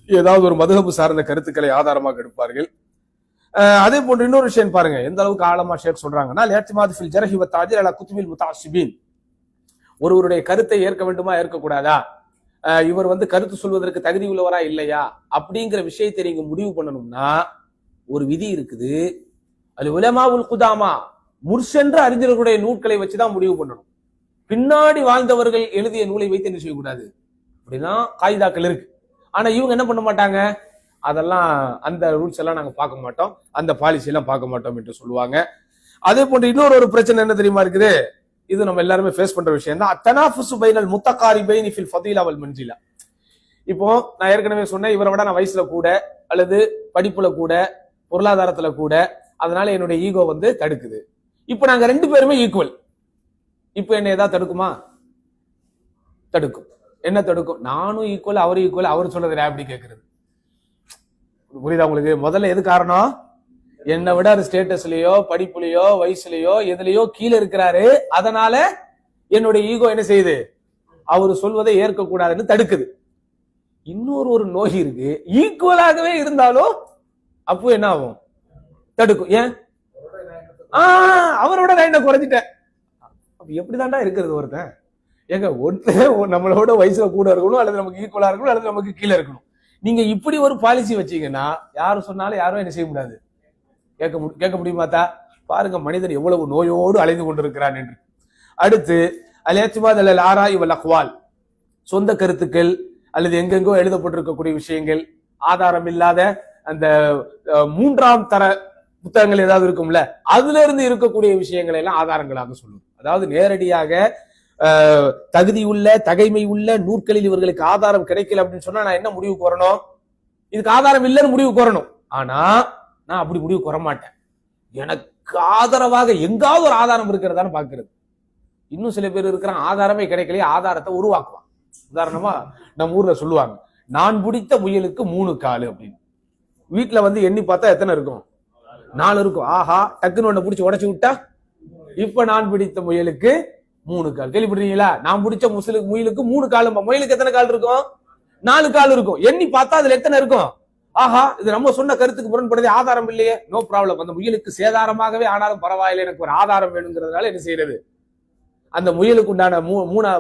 ஏதாவது ஒரு மதுஹப் சார்ந்த கருத்துக்களை ஆதாரமாக எடுப்பார்கள். அதே போன்று இன்னொரு விஷயம் பாருங்க, எந்த அளவுக்கு ஆழமா ஷேக் சொல்றாங்கன்னா, இஅ்திமாது ஃபில் ஜர்ஹி வ தஅதீல் அலா குதுபில் முத்தஅஸ்ஸிபீன், ஒருவருடைய கருத்தை ஏற்க வேண்டுமா ஏற்கக்கூடாதா, இவர் கருத்து சொல்வதற்கு தகுதி உள்ளவரா இல்லையா அப்படிங்கிற விஷயத்தை நீங்க முடிவு பண்ணணும்னா ஒரு விதி இருக்குது. அது உலமாவுல் குதாமா, முர்சென்ற அறிஞர்களுடைய நூல்களை வச்சுதான் முடிவு பண்ணணும். பின்னாடி வாழ்ந்தவர்கள் எழுதிய நூலை வைத்து என்ன செய்யக்கூடாது, அப்படிதான் காயிதாக்கள் இருக்கு. ஆனா இவங்க என்ன பண்ண மாட்டாங்க, அதெல்லாம் அந்த ரூல்ஸ் எல்லாம் நாங்க பார்க்க மாட்டோம், அந்த பாலிசி எல்லாம் பார்க்க மாட்டோம் என்று சொல்லுவாங்க. அதே போன்று இன்னொரு பிரச்சனை என்ன தெரியுமா இருக்குது, இது நம்ம எல்லாருமே ஃபேஸ் பண்ற விஷயம் தான், அத்தனாஃபுசு பைனல் முத்தகாரிபைனி ஃபில் ஃபதீலா வல் மன்சிலா. இப்போ நான் ஏற்கனவே சொன்னேன், இவரை விட நான் வயசுல கூட அல்லது படிப்புல கூட பொருளாதாரத்துல கூட, அதனால என்னுடைய ஈகோ தடுக்குது. இப்ப நாங்க ரெண்டு பேருமே ஈக்குவல், இப்ப என்ன ஏதாவது தடுக்குமா, தடுக்கும். என்ன தடுக்கும், நானும் ஈக்குவல் அவரும் ஈக்குவல், அவர் சொல்றது அப்படி கேட்கறது. புரியுதா உங்களுக்கு? முதல்ல எது காரணம், என்னை விட ஸ்டேட்டஸ்லயோ படிப்புலயோ வயசுலயோ எதுலயோ கீழே இருக்கிறாரு, அதனால என்னுடைய ஈகோ என்ன செய்யுது, அவரு சொல்வதை ஏற்க கூடாதுன்னு தடுக்குது. இன்னொரு நோய் இருக்கு, ஈக்குவலாகவே இருந்தாலும் அப்போ என்ன ஆகும், தடுக்கும். ஏன், அவரோட நான் என்ன குறைஞ்சிட்டேன், எப்படிதான்டா இருக்கிறது ஒருத்தன், எங்க ஒருத்தன் நம்மளோட வயசுல கூட இருக்கணும் அல்லது நமக்கு ஈக்குவலா இருக்கணும் அல்லது நமக்கு கீழே இருக்கணும். நீங்க இப்படி ஒரு பாலிசி வச்சீங்கன்னா யாரும் சொன்னாலும் யாரும் என்ன செய்ய முடியாது, கேட்க முடியுமாத்தா? பாருங்க மனிதன் எவ்வளவு நோயோடு அலைந்து கொண்டிருக்கிறான் என்று. அடுத்து அல்-இஅ்திமாத் அலல் ஆராஇ வல் அக்வால், சொந்த கருத்துக்கள் அல்லது எங்கெங்கோ எழுதப்பட்டிருக்கக்கூடிய விஷயங்கள், ஆதாரம் இல்லாத அந்த மூன்றாம் தர புத்தகங்கள் ஏதாவது இருக்கும்ல, அதுல இருந்து இருக்கக்கூடிய விஷயங்களை எல்லாம் ஆதாரங்களாக சொல்லுவோம். அதாவது நேரடியாக தகுதி உள்ள தகைமை உள்ள நூற்களில் இவர்களுக்கு ஆதாரம் கிடைக்கல அப்படின்னு சொன்னா நான் என்ன முடிவுக்கு வரணும், இதுக்கு ஆதாரம் இல்லைன்னு முடிவுக்கு வரணும். ஆனா நான் அப்படி முடிவுக்கு வர மாட்டேன், எனக்கு ஆதரவாக எங்காவது ஒரு ஆதாரம் இருக்கிறதான்னு பாக்குறது. இன்னும் சில பேர் இருக்கிறான், ஆதாரமே கிடைக்கலையே ஆதாரத்தை உருவாக்குவான். உதாரணமா நம்ம ஊர்ல சொல்லுவாங்க, நான் பிடித்த முயலுக்கு 3 காலு அப்படின்னு. வீட்டுல எண்ணி பார்த்தா எத்தனை இருக்கும், 4 இருக்கும். ஆஹா, டக்குன்னு ஒண்ணு பிடிச்சி உடச்சு விட்டா இப்ப நான் பிடித்த முயலுக்கு 3 கால். கேள்விப்படுறீங்களா? நான் பிடிச்ச முயலுக்கு 3 கால். முயலுக்கு எத்தனை கால் இருக்கும், 4 கால் இருக்கும். எண்ணி பார்த்தா அதுல எத்தனை இருக்கும், ஆஹா இது நம்ம சொன்ன கருத்துக்கு முரண்படுது, ஆதாரம் இல்லையே, நோ ப்ராப்ளம். அந்த முயலுக்கு சேதாரமாகவே ஆனாலும் பரவாயில்லை, எனக்கு ஒரு ஆதாரம் வேணுங்கிறதுனால என்ன செய்யறது, அந்த முயலுக்கு உண்டான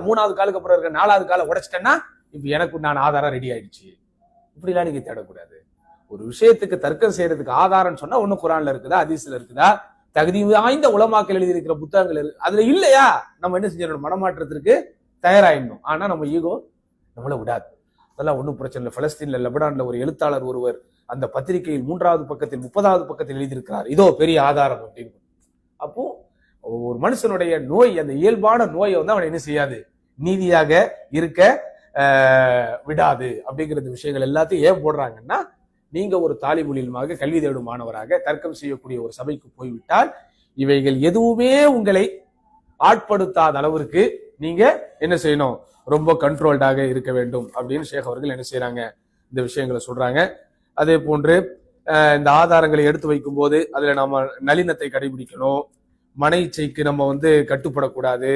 மூணாவது காலுக்கு அப்புறம் இருக்க 4வது காலை உடைச்சிட்டேன்னா இப்ப எனக்கு உண்டான ஆதாரம் ரெடி ஆயிடுச்சு. இப்படிலாம் நீங்க தேடக்கூடாது. ஒரு விஷயத்துக்கு தர்க்கம் செய்யறதுக்கு ஆதாரம் சொன்னா ஒண்ணு குர்ஆன்ல இருக்குதா, ஹதீஸ்ல இருக்குதா, தகுதி வாய்ந்த உலமாக்கள் எழுதி இருக்கிற புத்தகங்கள் இருக்கு, அதுல இல்லையா நம்ம என்ன செஞ்சிடணும், மனமாற்றத்திற்கு தயாராயிடணும். ஆனா நம்ம ஈகோ நம்மள விடாது. அதெல்லாம் ஒன்றும் பிரச்சனை இல்லை. பலஸ்தீன்ல லெபனான்ல ஒரு எழுத்தாளர் ஒருவர் அந்த பத்திரிகையில் 3வது பக்கத்தில் 30வது பக்கத்தில் எழுதியிருக்கிறார், இதோ பெரிய ஆதாரம் அப்படின்னு. அப்போ ஒரு மனுஷனுடைய நோய், அந்த இயல்பான நோயை அவன் என்ன செய்யாது, நீதியாக இருக்க விடாது. அப்படிங்கிறது விஷயங்கள் எல்லாத்தையும் ஏன் போடுறாங்கன்னா, நீங்க ஒரு தாலிபுல் இல்மாக கல்வி தேடும் மாணவராக தர்க்கம் செய்யக்கூடிய ஒரு சபைக்கு போய்விட்டால் இவைகள் எதுவுமே உங்களை ஆட்படுத்தாத அளவிற்கு நீங்க என்ன செய்யணும், ரொம்ப கண்ட்ரோல்டாக இருக்க வேண்டும் அப்படின்னு ஷேக் அவர்கள் என்ன செய்யறாங்க, இந்த விஷயங்களை சொல்றாங்க. அதே போன்று இந்த ஆதாரங்களை எடுத்து வைக்கும் போது அதுல நம்ம நளினத்தை கடைபிடிக்கணும், மன இச்சைக்கு நம்ம கட்டுப்படக்கூடாது,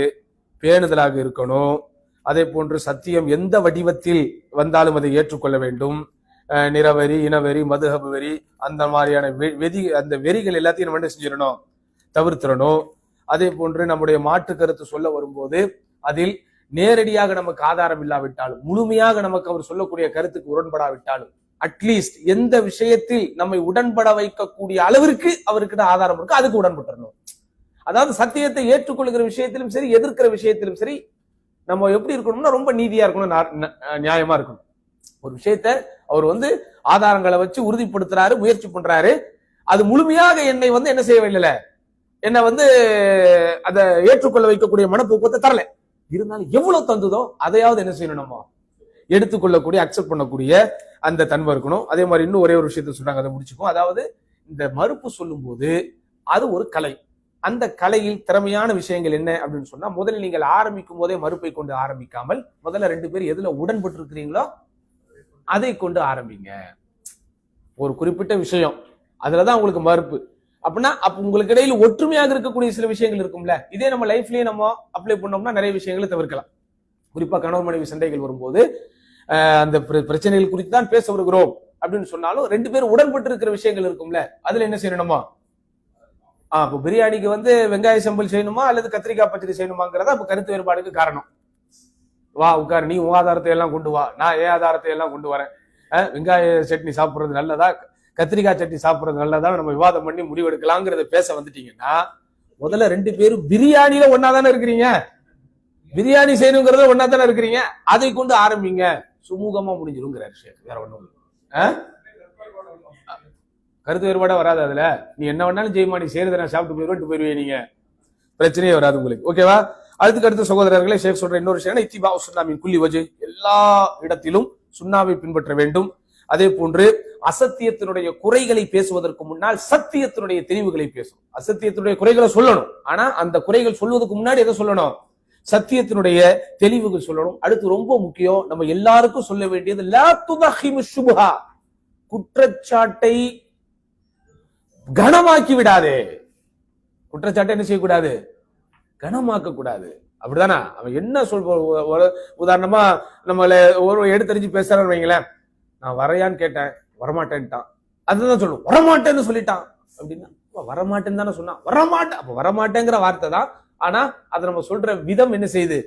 பேணுதலாக இருக்கணும். அதே போன்று சத்தியம் எந்த வடிவத்தில் வந்தாலும் அதை ஏற்றுக்கொள்ள வேண்டும். நிறவெறி, இனவெறி, மதுஹப் வெறி, அந்த மாதிரியான அந்த வெறிகள் எல்லாத்தையும் நம்ம என்ன செஞ்சிடணும், தவிர்த்திடணும். அதே போன்று நம்முடைய மாற்று கருத்து சொல்ல வரும்போது அதில் நேரடியாக நமக்கு ஆதாரம் இல்லாவிட்டாலும், முழுமையாக நமக்கு அவர் சொல்லக்கூடிய கருத்துக்கு உடன்படாவிட்டாலும், அட்லீஸ்ட் எந்த விஷயத்தில் நம்மை உடன்பட வைக்கக்கூடிய அளவிற்கு அவருக்கு ஆதாரம் இருக்கு அதுக்கு உடன்பட்டுறணும். அதாவது சத்தியத்தை ஏற்றுக்கொள்கிற விஷயத்திலும் சரி, எதிர்க்கிற விஷயத்திலும் சரி, நம்ம எப்படி இருக்கணும்னா ரொம்ப நீதியா இருக்கணும், நியாயமா இருக்கணும். ஒரு விஷயத்த அவர் ஆதாரங்களை வச்சு உறுதிப்படுத்துறாரு, முயற்சி பண்றாரு, அது முழுமையாக என்னை என்ன செய்யவில்லை, என்னை அதை ஏற்றுக்கொள்ள வைக்கக்கூடிய மனப்போக்கத்தை தரல. இருந்தாலும் எவ்வளவு தந்துதோ அதையாவது என்ன செய்யணும், நம்ம எடுத்துக்கொள்ளக்கூடிய அக்செப்ட் பண்ணக்கூடிய அந்த தன்மை இருக்கணும். அதே மாதிரி இன்னும் ஒரே ஒரு விஷயத்த சொல்றாங்க, அதை முடிச்சுக்கும். அதாவது இந்த மறுப்பு சொல்லும் போது அது ஒரு கலை. அந்த கலையில் திறமையான விஷயங்கள் என்ன அப்படின்னு சொன்னா, முதல்ல நீங்கள் ஆரம்பிக்கும் போதே மறுப்பை கொண்டு ஆரம்பிக்காமல் முதல்ல 2 பேர் எதுல உடன்பட்டு இருக்கிறீங்களோ அதை கொண்டு ஆரம்பிங்க. ஒரு குறிப்பிட்ட விஷயம் அதுலதான் உங்களுக்கு மறுப்பு அப்படின்னா, அப்ப உங்களுக்கு இடையில ஒற்றுமையாக இருக்கக்கூடிய சில விஷயங்கள் இருக்கும்ல, இதே நம்ம லைஃப்லயே நம்ம அப்ளை பண்ணோம்னா நிறைய விஷயங்களை தவிர்க்கலாம். குறிப்பா கணவன் மனைவி சண்டைகள் வரும்போது அந்த பிரச்சனைகள் குறித்து தான் பேச வருகிறோம் அப்படின்னு சொன்னாலும் 2 பேரும் உடன்பட்டு இருக்கிற விஷயங்கள் இருக்கும்ல, அதுல என்ன செய்யணுமா, இப்போ பிரியாணிக்கு வெங்காய சம்பல் செய்யணுமா அல்லது கத்திரிக்காய் பச்சடி செய்யணுமாங்கிறதா இப்ப கருத்து வேறுபாடுக்கு காரணம். வா உட்கார், நீ உன் ஆதாரத்தை எல்லாம் கொண்டு வா, நான் ஏன் ஆதாரத்தை எல்லாம் கொண்டு வரேன், வெங்காய சட்னி சாப்பிடுறது நல்லதா கத்திரிக்காய் சட்னி சாப்பிடுறது நல்லதா, நம்ம விவாதம் பண்ணி முடிவெடுக்கலாங்கிறத பேச வந்துட்டீங்கன்னா, முதல்ல 2 பேரும் பிரியாணியில ஒன்னா தானே இருக்கிறீங்க, பிரியாணி செய்யணுங்கிறத ஒன்னா தானே இருக்கிறீங்க, அதை கொண்டு ஆரம்பிங்க, சுமூகமா முடிஞ்சிருங்கிறார் ஷேக். வேற ஒண்ணும் கருத்து வேறுபாடா வராது. அதுல நீ என்ன வேணாலும் செய்யுமா, நீ செய்யறத நான் சாப்பிட்டு போயிருவேன், நீங்க பிரச்சனையே வராது உங்களுக்கு. ஓகேவா? அடுத்த சகோதரர்களே, ஷேக் சொல்ற இன்னொரு விஷயம் இத்திபா சுன்னாமின் குல்லி வஜு, எல்லா இடத்திலும் சுன்னாவை பின்பற்ற வேண்டும். அதே போன்று அசத்தியத்தினுடைய குறைகளை பேசுவதற்கு முன்னால் சத்தியத்தினுடைய தெளிவுகளை பேசணும். அசத்தியத்தினுடைய குறைகளை சொல்லணும், ஆனா அந்த குறைகள் சொல்வதற்கு முன்னாடி எதை சொல்லணும், சத்தியத்தினுடைய தெளிவுகள் சொல்லணும். அடுத்து ரொம்ப முக்கியம், நம்ம எல்லாருக்கும் சொல்ல வேண்டியது லா துதஹிமு ஷுபஹா, குற்றச்சாட்டை கனமாக்கி விடாதே. குற்றச்சாட்டை என்ன செய்யக்கூடாது, கனமாக்க கூடாது. அப்படிதானா? அவன் என்ன உதாரணமா நம்மள ஒரு எடுத்தறிஞ்சு பேசுறான்னு வைங்களேன், நான் வரையான்னு கேட்டேன், வரமாட்டேன்ட்டான், அதுதான் சொல்லணும், வரமாட்டேன்னு சொல்லிட்டான் அப்படின்னா, வரமாட்டேன்னு தானே சொன்னான், வரமாட்டேன், அப்ப வரமாட்டேங்கிற வார்த்தை தான், ஆனா அதை நம்ம சொல்ற விதம் என்ன செய்யுது,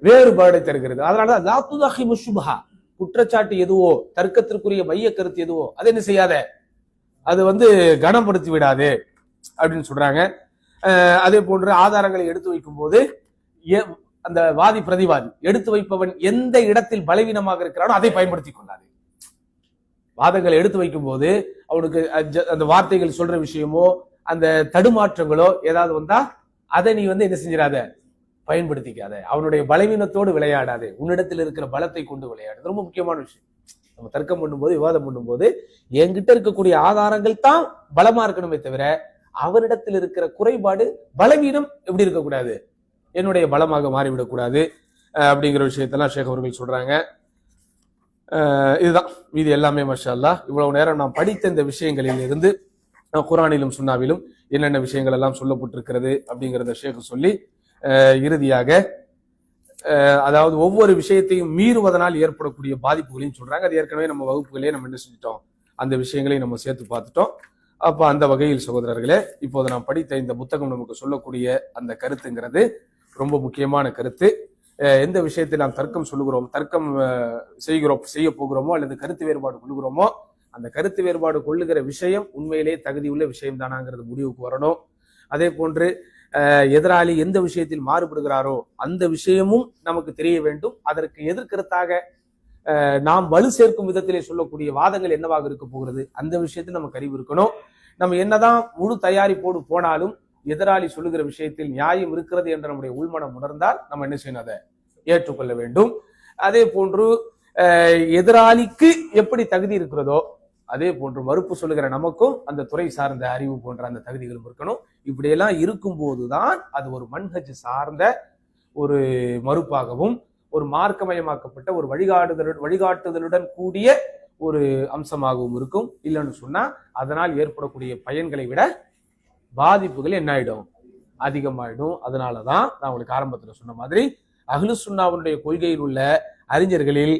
வேறுபாடை தருகிறது. அதனாலதான் லா துதஹிமு ஷுபஹா, குற்றச்சாட்டு எதுவோ, தர்க்கத்திற்குரிய மைய கருத்து எதுவோ அதை என்ன செய்யாத, அது கனப்படுத்தி விடாது அப்படின்னு சொல்றாங்க. அதே போன்று ஆதாரங்களை எடுத்து வைக்கும் போது அந்த வாதி பிரதிவாதி எடுத்து வைப்பவன் எந்த இடத்தில் பலவீனமாக இருக்கிறானோ அதை பயன்படுத்தி கொள்ளாது. வாதங்களை எடுத்து வைக்கும் போது அவனுக்கு அந்த வார்த்தைகள் சொல்ற விஷயமோ அந்த தடுமாற்றங்களோ ஏதாவது வந்தா அதை நீ என்ன செஞ்சிடாத, பயன்படுத்திக்காத. அவனுடைய பலவீனத்தோடு விளையாடாது, உன்னிடத்தில் இருக்கிற பலத்தை கொண்டு விளையாடு. ரொம்ப முக்கியமான விஷயம். நம்ம தர்க்கம் பண்ணும்போது, விவாதம் பண்ணும்போது என்கிட்ட இருக்கக்கூடிய ஆதாரங்கள் தான் பலமா இருக்கணுமே தவிர அவனிடத்தில் இருக்கிற குறைபாடு, பலவீனம் எப்படி இருக்கக்கூடாது, என்னுடைய பலமாக மாறிவிடக்கூடாது அப்படிங்கிற விஷயத்தெல்லாம் ஷேக் அவர்கள் சொல்றாங்க. இதுதான் இது எல்லாமே மாஷா அல்லாஹ். இவ்வளவு நேரம் நாம் படித்த இந்த விஷயங்களில் இருந்து குர்ஆனிலும் சுன்னாவிலும் என்னென்ன விஷயங்கள் எல்லாம் சொல்லப்பட்டிருக்கிறது அப்படிங்கிறத ஷேக் சொல்லி இறுதியாக அதாவது ஒவ்வொரு விஷயத்தையும் மீறுவதனால் ஏற்படக்கூடிய பாதிப்புகளையும் சொல்றாங்க. அது ஏற்கனவே நம்ம வகுப்புகளே நம்ம என்ன செஞ்சிட்டோம், அந்த விஷயங்களையும் நம்ம சேர்த்து பார்த்துட்டோம். அப்ப அந்த வகையில் சகோதரர்களே, இப்போது நாம் படித்த இந்த புத்தகம் நமக்கு சொல்லக்கூடிய அந்த கருத்துங்கிறது ரொம்ப முக்கியமான கருத்து. எந்த விஷயத்தை நாம் தர்க்கம் சொல்லுகிறோம், தர்க்கம் செய்ய போகிறோமோ அல்லது கருத்து வேறுபாடு கொள்ளுகிறோமோ, அந்த கருத்து வேறுபாடு கொள்ளுகிற விஷயம் உண்மையிலே தகுதியுள்ள விஷயம் தானாங்கிறது முடிவுக்கு வரணும். அதே போன்று எதிராளி எந்த விஷயத்தில் மாறுபடுகிறாரோ அந்த விஷயமும் நமக்கு தெரிய வேண்டும். அதற்கு எதிர்கருத்தாக நாம் வலு சேர்க்கும் விதத்திலே சொல்லக்கூடிய வாதங்கள் என்னவாக இருக்க போகிறது, அந்த விஷயத்தில் நமக்கு அறிவு இருக்கணும். நம்ம என்னதான் முழு தயாரிப்போடு போனாலும் எதிராளி சொல்லுகிற விஷயத்தில் நியாயம் இருக்கிறது என்ற நம்முடைய உள்மனம் உணர்ந்தால் நம்ம என்ன செய்யணும், அதை ஏற்றுக்கொள்ள வேண்டும். அதே போன்று எதிராளிக்கு எப்படி தகுதி இருக்கிறதோ அதே போன்று மறுப்பு சொல்லுகிற நமக்கும் அந்த துறை சார்ந்த அறிவு போன்ற அந்த தகுதிகளும் இருக்கணும். இப்படியெல்லாம் இருக்கும் போதுதான் அது ஒரு மன்ஹஜ் சார்ந்த ஒரு மறுப்பாகவும் ஒரு மார்க்கமயமாக்கப்பட்ட ஒரு வழிகாட்டுதலுடன் கூடிய ஒரு அம்சமாகவும் இருக்கும். இல்லைன்னு சொன்னா அதனால் ஏற்படக்கூடிய பயன்களை விட பாதிப்புகள் என்ன ஆயிடும், அதிகமாயிடும். அதனாலதான் நான் உங்களுக்கு ஆரம்பத்துல சொன்ன மாதிரி அஹ்லு சுன்னாவுடைய கொள்கையில் உள்ள அறிஞர்களில்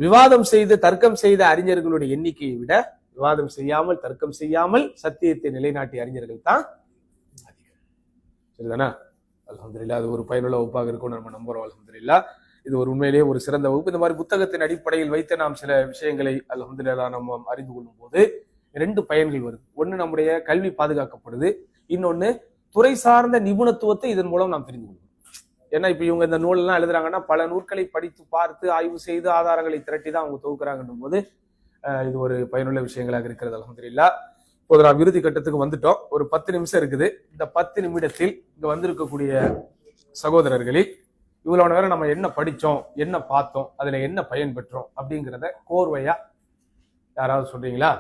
விவாதம் செய்து தர்க்கம் செய்த அறிஞர்களுடைய எண்ணிக்கையை விட விவாதம் செய்யாமல் தர்க்கம் செய்யாமல் சத்தியத்தை நிலைநாட்டிய அறிஞர்கள் தான் அதிகம். சரிதானா? அல்ஹம்துலில்லாஹ், அது ஒரு பயனுள்ள வகுப்பாக இருக்கும்னு நம்ம நம்புறோம். அல்ஹம்துலில்லாஹ், இது ஒரு உண்மையிலேயே ஒரு சிறந்த வகுப்பு. இந்த மாதிரி புத்தகத்தின் அடிப்படையில் வைத்து நாம் சில விஷயங்களை அல்ஹம்துலில்லாஹ் நம்ம அறிந்து கொள்ளும் போது 2 பயன்கள் வருது. ஒண்ணு, நம்முடைய கல்வி பாதுகாக்கப்படுது. இன்னொன்னு, துறை சார்ந்த நிபுணத்துவத்தை இதன் மூலம் நாம் தெரிந்து கொள்வோம். ஏன்னா இப்ப இவங்க இந்த நூல் எல்லாம் எழுதுறாங்கன்னா பல நூல்களை படித்து பார்த்து ஆய்வு செய்து ஆதாரங்களை திரட்டி தான் அவங்க தொகுக்கிறாங்கன்னும் போது இது ஒரு பயனுள்ள விஷயங்களாக இருக்கிறது. அல்ஹம்துலில்லாஹ், இப்போது நாம் இறுதி கட்டத்துக்கு வந்துட்டோம். ஒரு 10 நிமிஷம் இருக்குது. இந்த 10 நிமிடத்தில் இங்க வந்திருக்கக்கூடிய சகோதரர்களில் இவ்வளவு நேரம் நம்ம என்ன படிச்சோம், என்ன பார்த்தோம், அதுல என்ன பயன் பெற்றோம் அப்படிங்கிறத கோர்வையா யாராவது சொல்றீங்களா?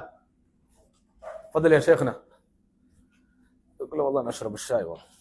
فضل يا شيخنا. نشرب الشاي والله.